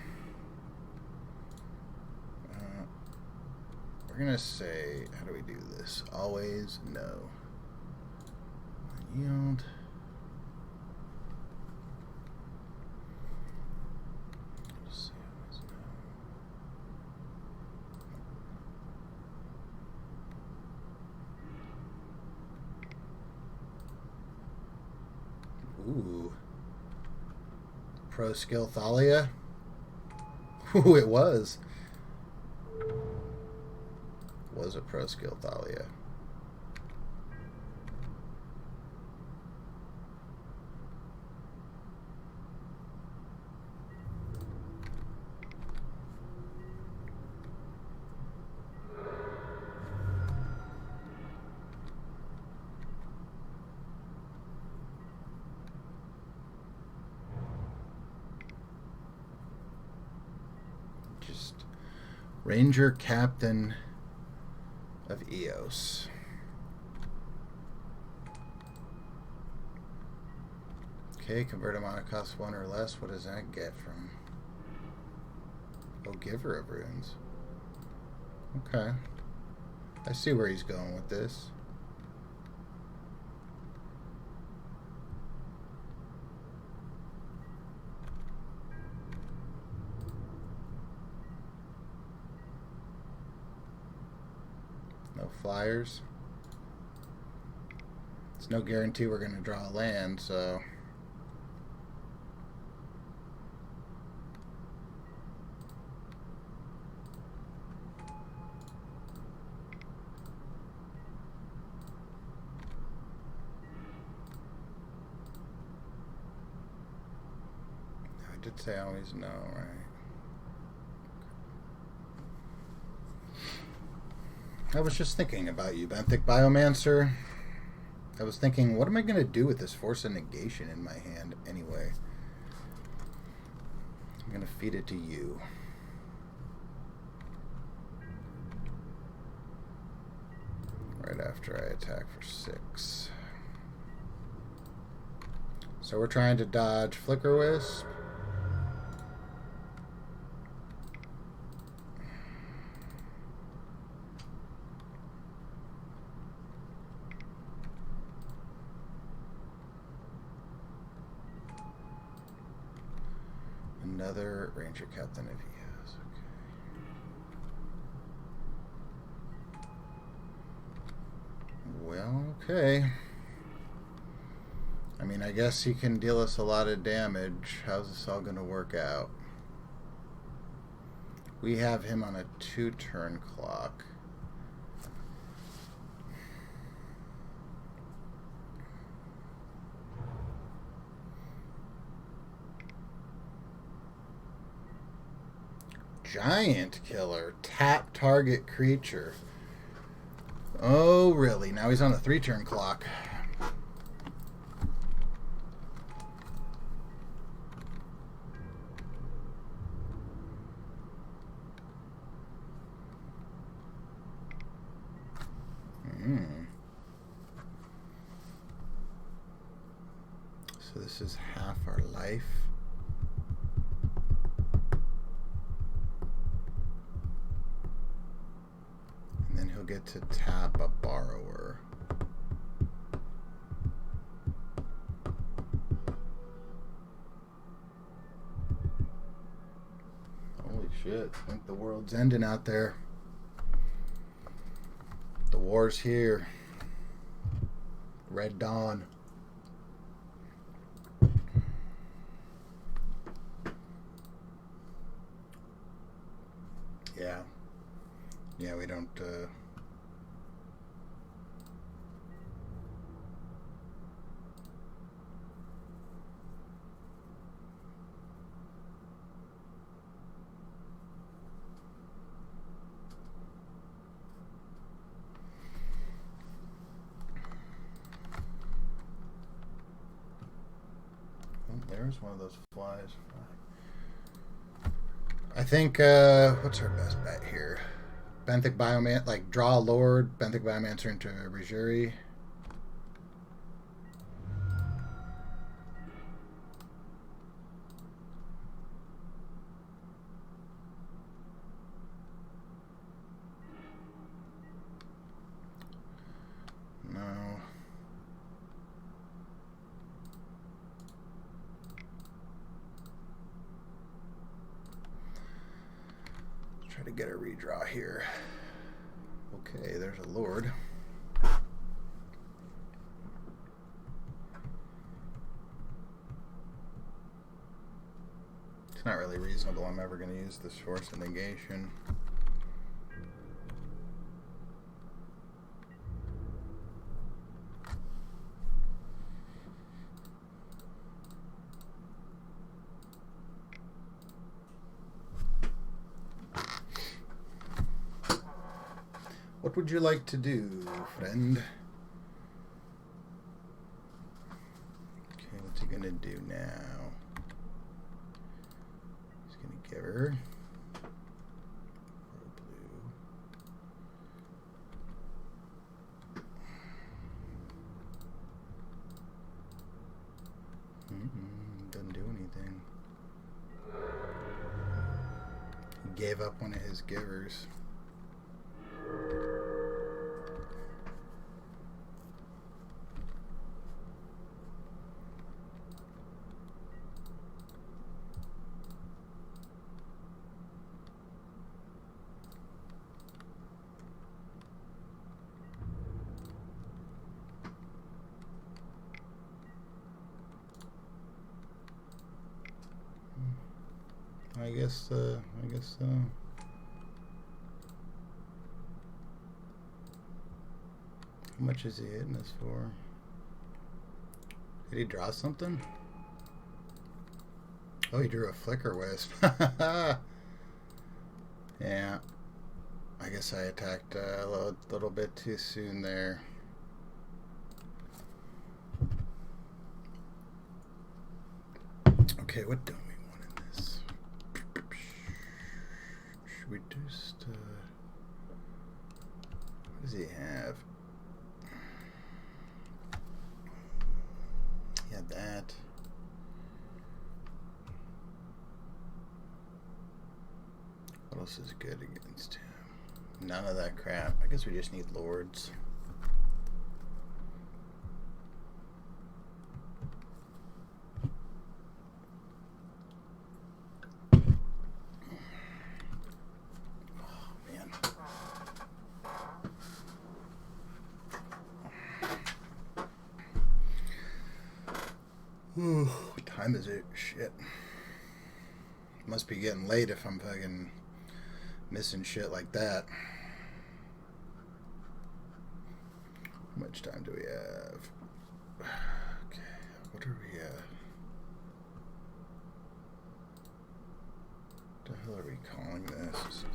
We're gonna say, how do we do this? Always no. Yield. Let's see, always no. Ooh. Pro skill Thalia? Ooh, it was. Was a pro skill Thalia. Just Ranger Captain of Eos. Okay, convert a mana cost 1 or less. What does that get from? Oh, Giver of Runes. Okay. I see where he's going with this. No flyers. It's no guarantee we're going to draw a land, so... I did say always no, right? I was just thinking about you, Benthic Biomancer. I was thinking, what am I going to do with this Force of Negation in my hand anyway? I'm going to feed it to you. Right after I attack for 6. So we're trying to dodge Flicker Wisp. Another Ranger Captain if he has. Okay. Well, okay. I mean, I guess he can deal us a lot of damage. How's this all going to work out? We have him on a 2-turn clock. Giant Killer. Tap target creature. Oh, really? Now he's on a 3-turn clock. So this is half our life. And then he'll get to tap a borrower. Holy shit, I think the world's ending out there. The war's here. Red Dawn. Yeah. Yeah, we don't... There's one of those flies. I think, what's our best bet here? Benthic Bioman, like draw a Lord, Benthic Biomancer into Rejuri. No. Try to get a redraw here. Okay, there's a Lord. It's not really reasonable I'm ever going to use this Force of Negation. What would you like to do, friend? Okay, what's he gonna do now? He's gonna give her blue. Doesn't do anything. He gave up one of his givers. guess so. How much is he hitting us for? Did he draw something? Oh, he drew a flicker wisp. Yeah. I guess I attacked a little bit too soon there. Okay, what don't we want in this? Should we just... what does he have? He had that. What else is good against him? None of that crap. I guess we just need lords. Oh, man. Ooh, what time is it? Shit. Must be getting late if I'm fucking missing shit like that. How much time do we have? Okay, what are we at? What the hell are we calling this? This is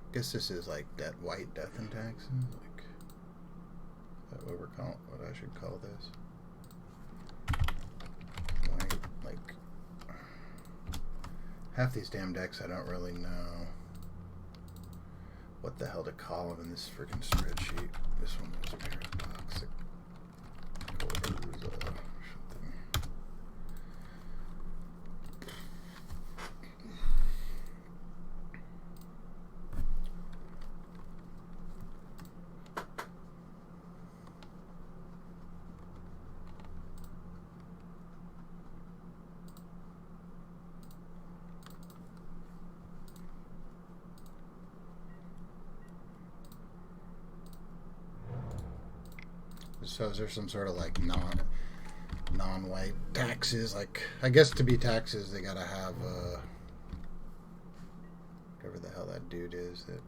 I guess this is like that white death and taxes. Like, is that what we're calling? What I should call this? White, like half these damn decks, I don't really know what the hell to call them in this freaking spreadsheet. This one was paradoxic. Something. So is there some sort of like non-white taxes? Like, I guess to be taxes they gotta have whatever the hell that dude is that.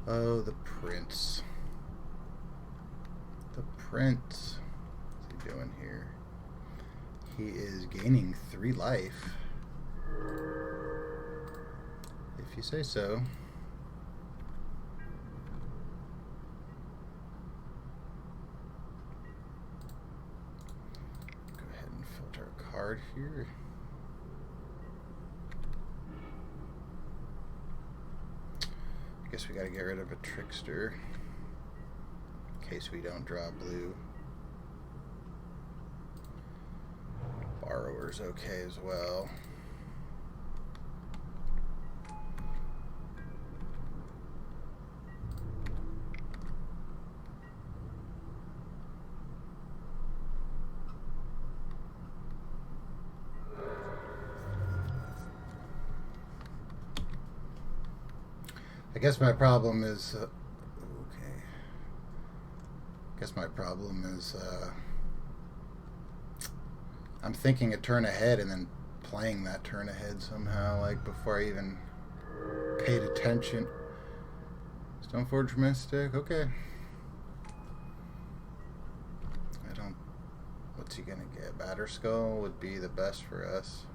Oh, the prince. The prince. What's he doing here? He is gaining 3 life. If you say so. Go ahead and filter a card here. I guess we gotta get rid of a trickster. In case we don't draw blue. Borrower's okay as well. I guess my problem is I'm thinking a turn ahead and then playing that turn ahead somehow, like before I even paid attention. Stoneforge Mystic, okay. What's he gonna get? Batterskull would be the best for us.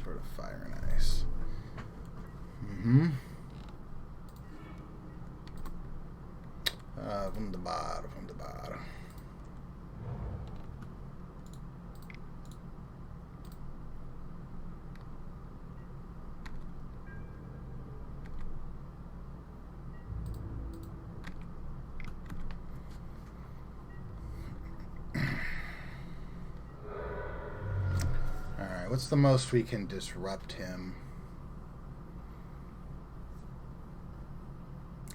Sort of fire and ice. Wunderbar. Alright, what's the most we can disrupt him?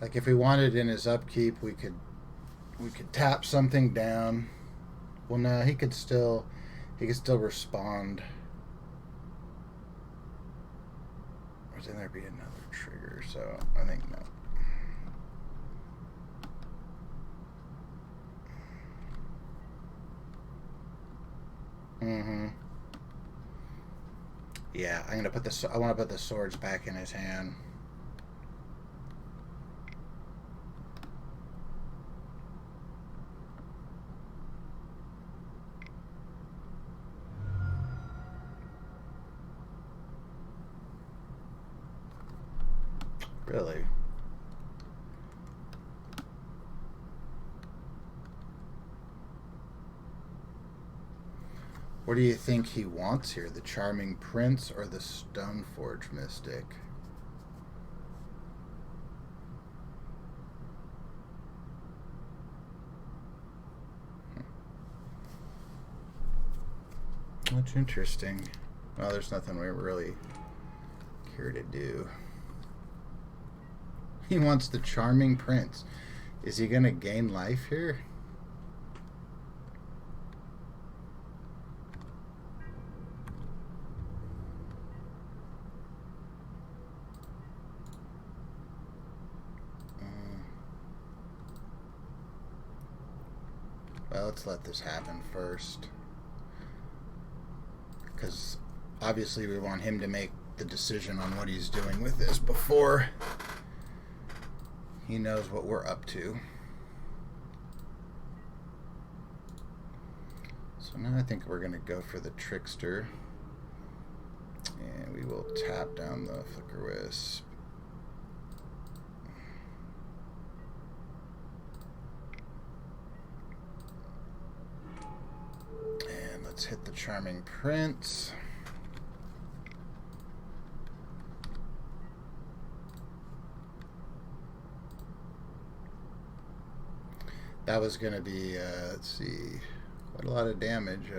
Like if we wanted in his upkeep, we could tap something down. Well, no, he could still respond. Or then there'd be another trigger, so I think no. Yeah, I'm gonna put this. I want to put the swords back in his hand. Really? What do you think he wants here? The Charming Prince or the Stoneforge Mystic? That's interesting. Well, there's nothing we really care to do. He wants the Charming Prince. Is he going to gain life here? Well, let's let this happen first. Because obviously we want him to make the decision on what he's doing with this before he knows what we're up to. So now I think we're going to go for the Trickster. And we will tap down the Flicker Wisp. And let's hit the Charming Prince. That was going to be, let's see, quite a lot of damage.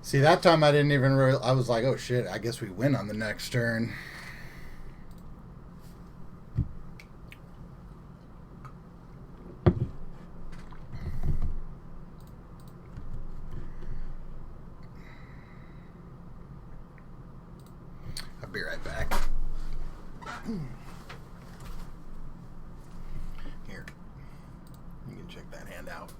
See, that time I didn't even really, I was like, oh shit, I guess we win on the next turn. I'll be right back. Here, you can check that hand out.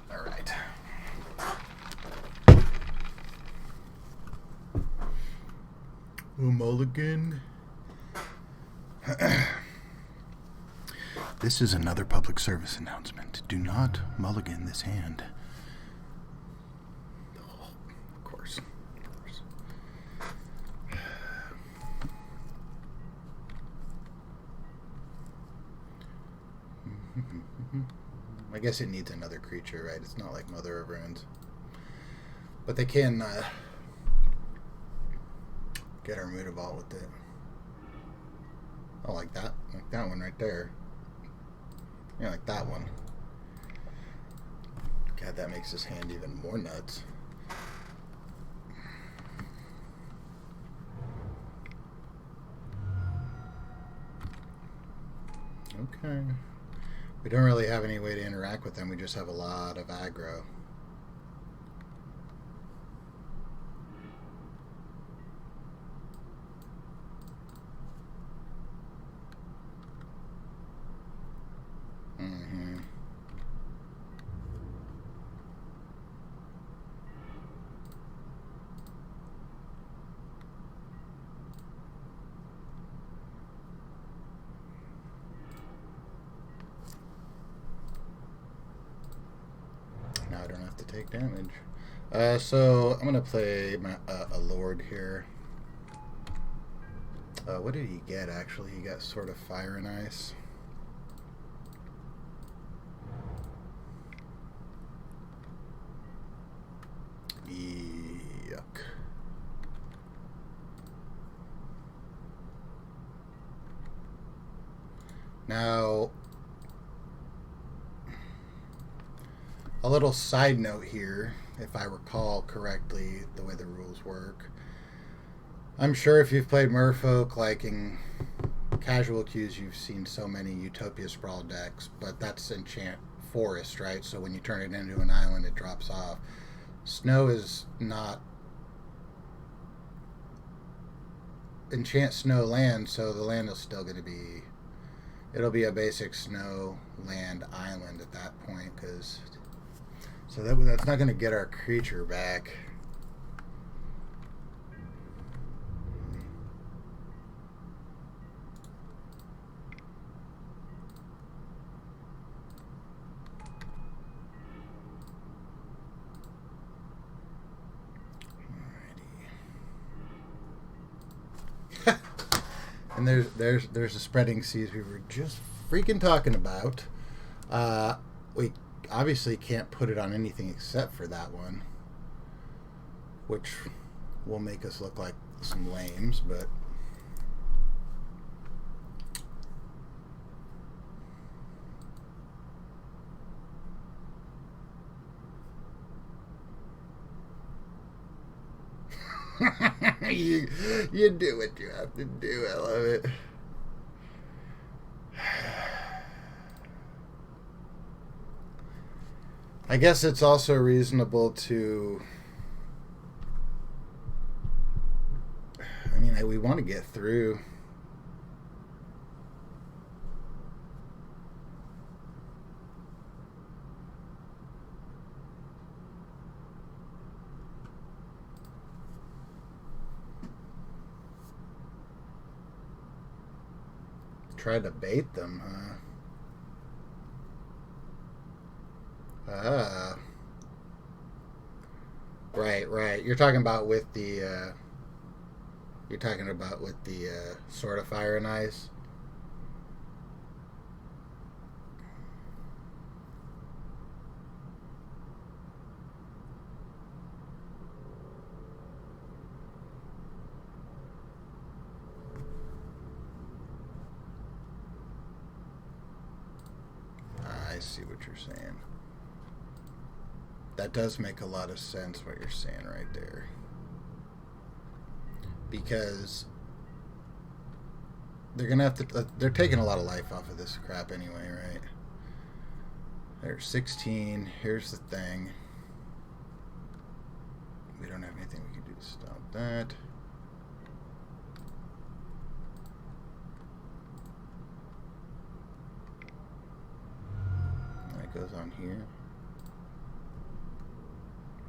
All right. Mulligan. This is another public service announcement. Do not mulligan this hand. Oh, of course. Of course. I guess it needs another creature, right? It's not like Mother of Runes. But they can get our Mono-Blue with it. Oh, like that. Like that one right there. Yeah, like that one. God, that makes this hand even more nuts. Okay. We don't really have any way to interact with them. We just have a lot of aggro. have to take damage. So I'm gonna play my, a Lord here. What did he get, actually? He got Sword of Fire and Ice. Yuck. Now, a little side note here, if I recall correctly, the way the rules work. I'm sure if you've played Merfolk, like in casual queues, you've seen so many Utopia Sprawl decks, but that's Enchant Forest, right? So when you turn it into an island, it drops off. Snow is not Enchant Snow land, so the land is still going to be, it'll be a basic snow land island at that point, because so that's not going to get our creature back. And there's the spreading seas we were just freaking talking about. We obviously can't put it on anything except for that one, which will make us look like some lames, but you do what you have to do. I love it. I guess it's also reasonable to, I mean, we want to get through. Try to bait them, huh? Right. You're talking about with the Sword of Fire and Ice. I see what you're saying. That does make a lot of sense what you're saying right there. Because they're going to have to, they're taking a lot of life off of this crap anyway, right? There's 16. Here's the thing. We don't have anything we can do to stop that. That goes on here.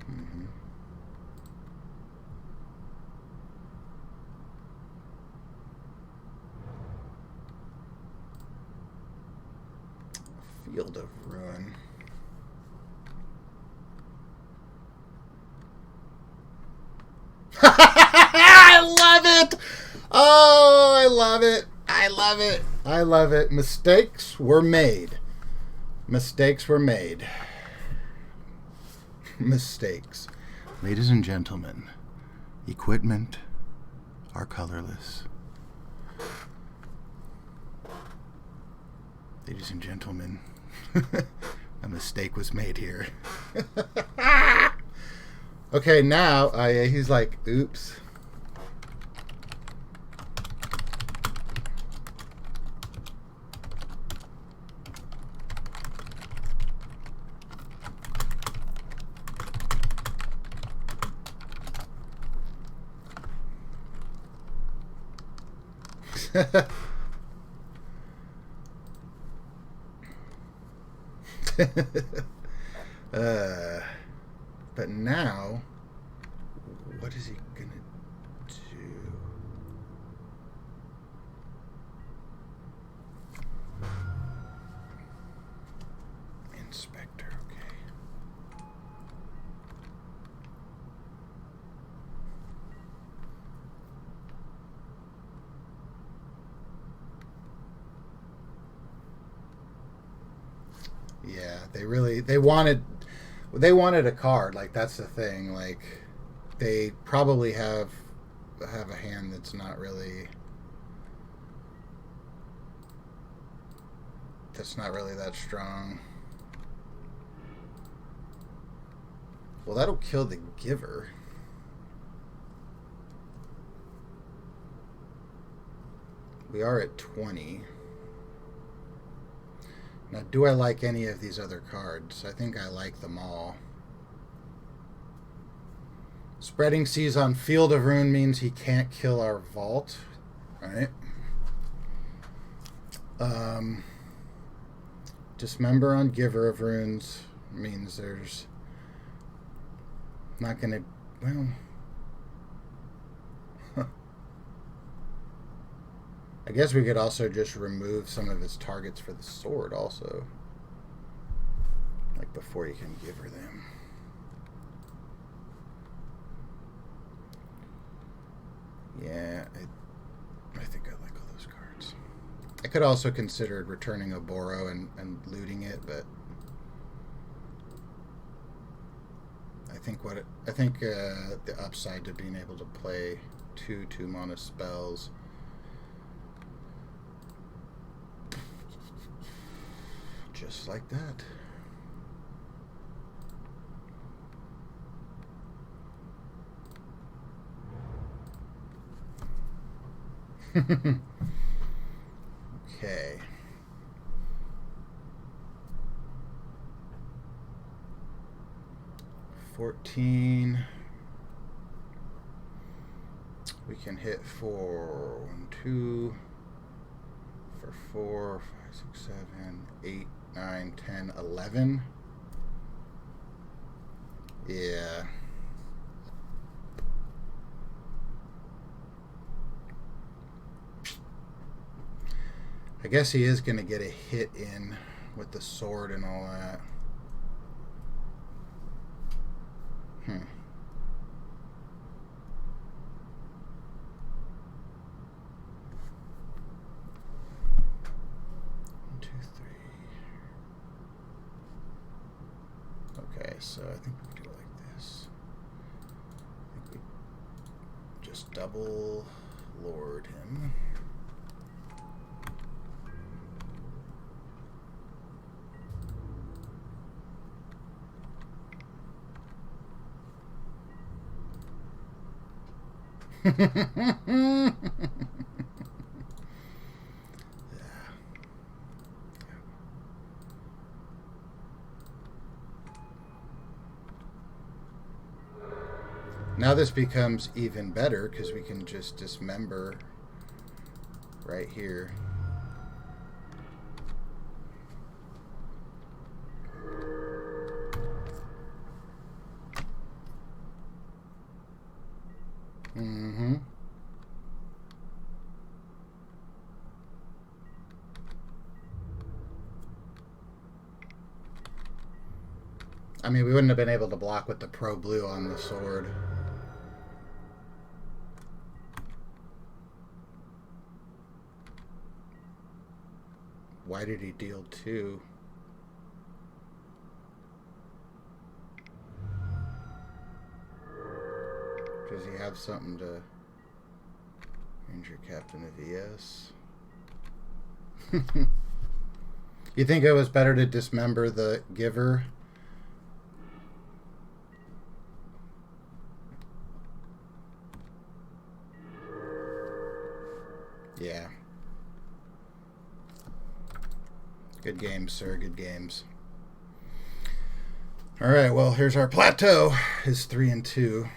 Mm-hmm. Field of Ruin. I love it! Oh, I love it. I love it. I love it. Mistakes were made. Mistakes were made. Mistakes. Ladies and gentlemen, equipment are colorless. Ladies and gentlemen, a mistake was made here. Okay, now he's like, oops. But now, what is he gonna do? Inspector, okay. Yeah, they wanted a card. Like that's the thing. Like they probably have a hand that's not really that strong. Well, that'll kill the giver. We are at 20. Now, do I like any of these other cards? I think I like them all. Spreading Seas on Field of Ruin means he can't kill our vault. Alright. Dismember on Giver of Runes means there's not going to... Well... I guess we could also just remove some of his targets for the sword also. Like before you can give her them. Yeah, I think I like all those cards. I could also consider returning Oboro and looting it, but I think the upside to being able to play two 2-mana spells. Just like that. Okay. $14. We can hit for 1, 2, for 4, 5, 6, 7, 8, 9, 10, 11. Yeah. I guess he is going to get a hit in with the sword and all that. Hmm. 1, 2, 3. Okay, so I think we can do it like this. I think we just double lord him. Yeah. Now this becomes even better because we can just dismember right here. Mm-hmm. I mean, we wouldn't have been able to block with the Pro Blue on the sword. Why did he deal 2? Does he have something to injure Captain of ES? You think it was better to dismember the giver? Yeah. Good games, sir. Good games. All right, well, here's our plateau. Is 3 and 2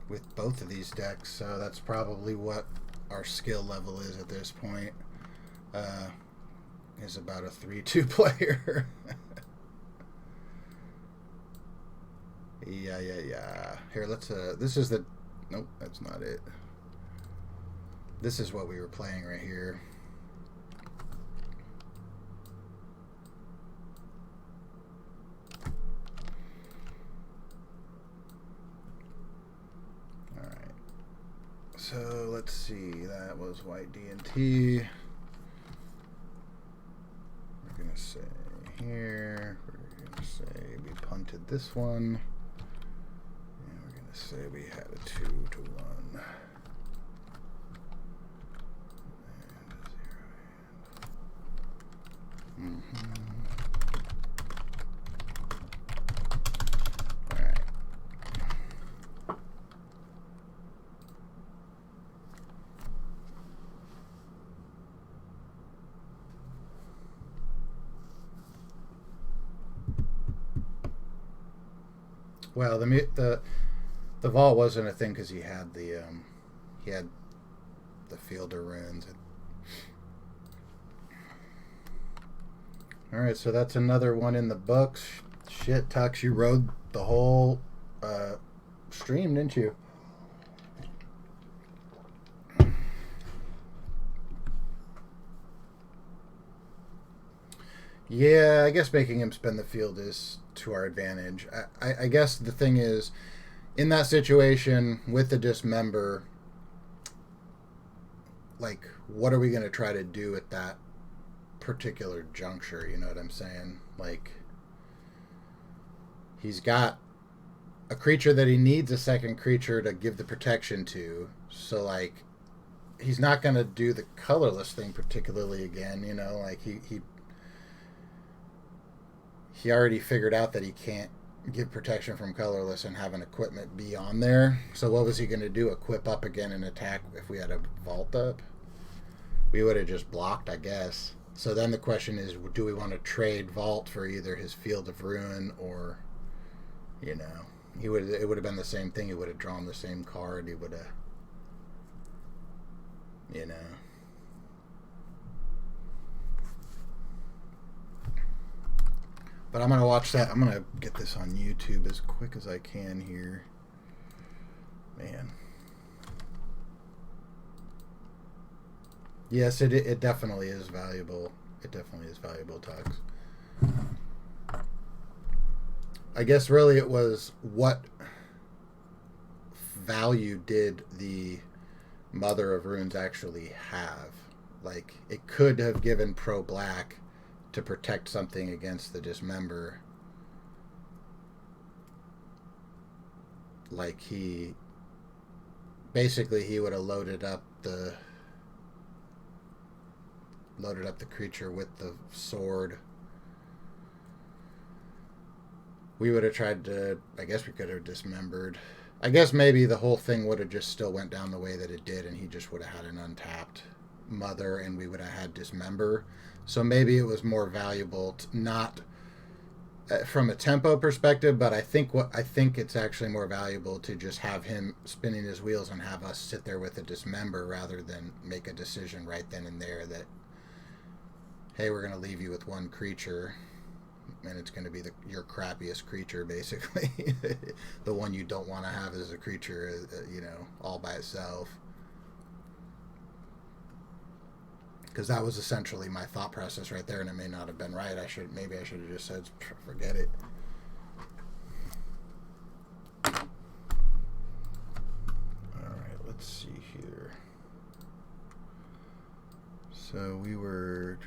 with both of these decks, so that's probably what our skill level is at this point. Is about a 3-2 player. Yeah. Here, let's this is the... Nope, that's not it. This is what we were playing right here. Alright. So, let's see. That was white D&T. We're going to say... here. We're going to say we punted this one. And we're going to say we had a 2-1. And a 0. All right. Well, the vault wasn't a thing because he had the field of runes. All right, so that's another one in the books. Shit, Tux, you rode the whole stream, didn't you? Yeah, I guess making him spend the field is to our advantage. I guess the thing is, in that situation with the dismember, like, what are we going to try to do at that particular juncture? You know what I'm saying? Like, he's got a creature that he needs a second creature to give the protection to. So, like, he's not going to do the colorless thing particularly again, you know? Like, he already figured out that he can't give protection from colorless and have an equipment be on there. So what was he going to do? Equip up again and attack if we had a vault up? We would have just blocked, I guess. So then the question is, do we want to trade vault for either his field of ruin or, you know, it would have been the same thing. He would have drawn the same card. He would have, you know. But I'm going to watch that. I'm going to get this on YouTube as quick as I can here. Man. Yes, it definitely is valuable. It definitely is valuable, Tux. I guess really it was what value did the Mother of Runes actually have? Like, it could have given pro-black to protect something against the dismember. Like, he would have loaded up the creature with the sword. We would have tried to, I guess we could have dismembered. I guess maybe the whole thing would have just still went down the way that it did, and he just would have had an untapped Mother, and we would have had dismember. So maybe it was more valuable not from a tempo perspective, but I think it's actually more valuable to just have him spinning his wheels and have us sit there with a dismember rather than make a decision right then and there that, hey, we're going to leave you with one creature, and it's going to be your crappiest creature, basically. The one you don't want to have as a creature, you know, all by itself. Because that was essentially my thought process right there, and it may not have been right. Maybe I should have just said, forget it. All right, let's see here. So we were,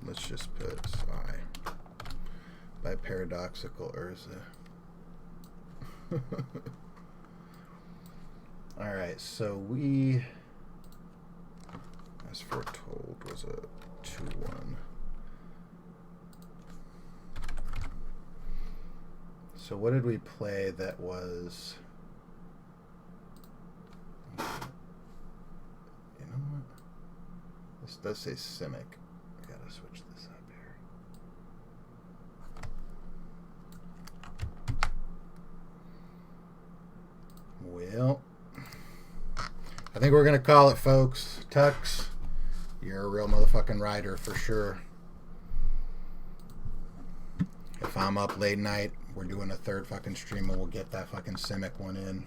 let's just put Psi by Paradoxical Urza. All right, so we, as foretold, was a 2-1. So what did we play that was, you know what, this does say Simic. I gotta switch this up here. Well, I think we're gonna call it, folks. Tux, you're a real motherfucking rider for sure. If I'm up late night, we're doing a third fucking stream and we'll get that fucking Simic one in.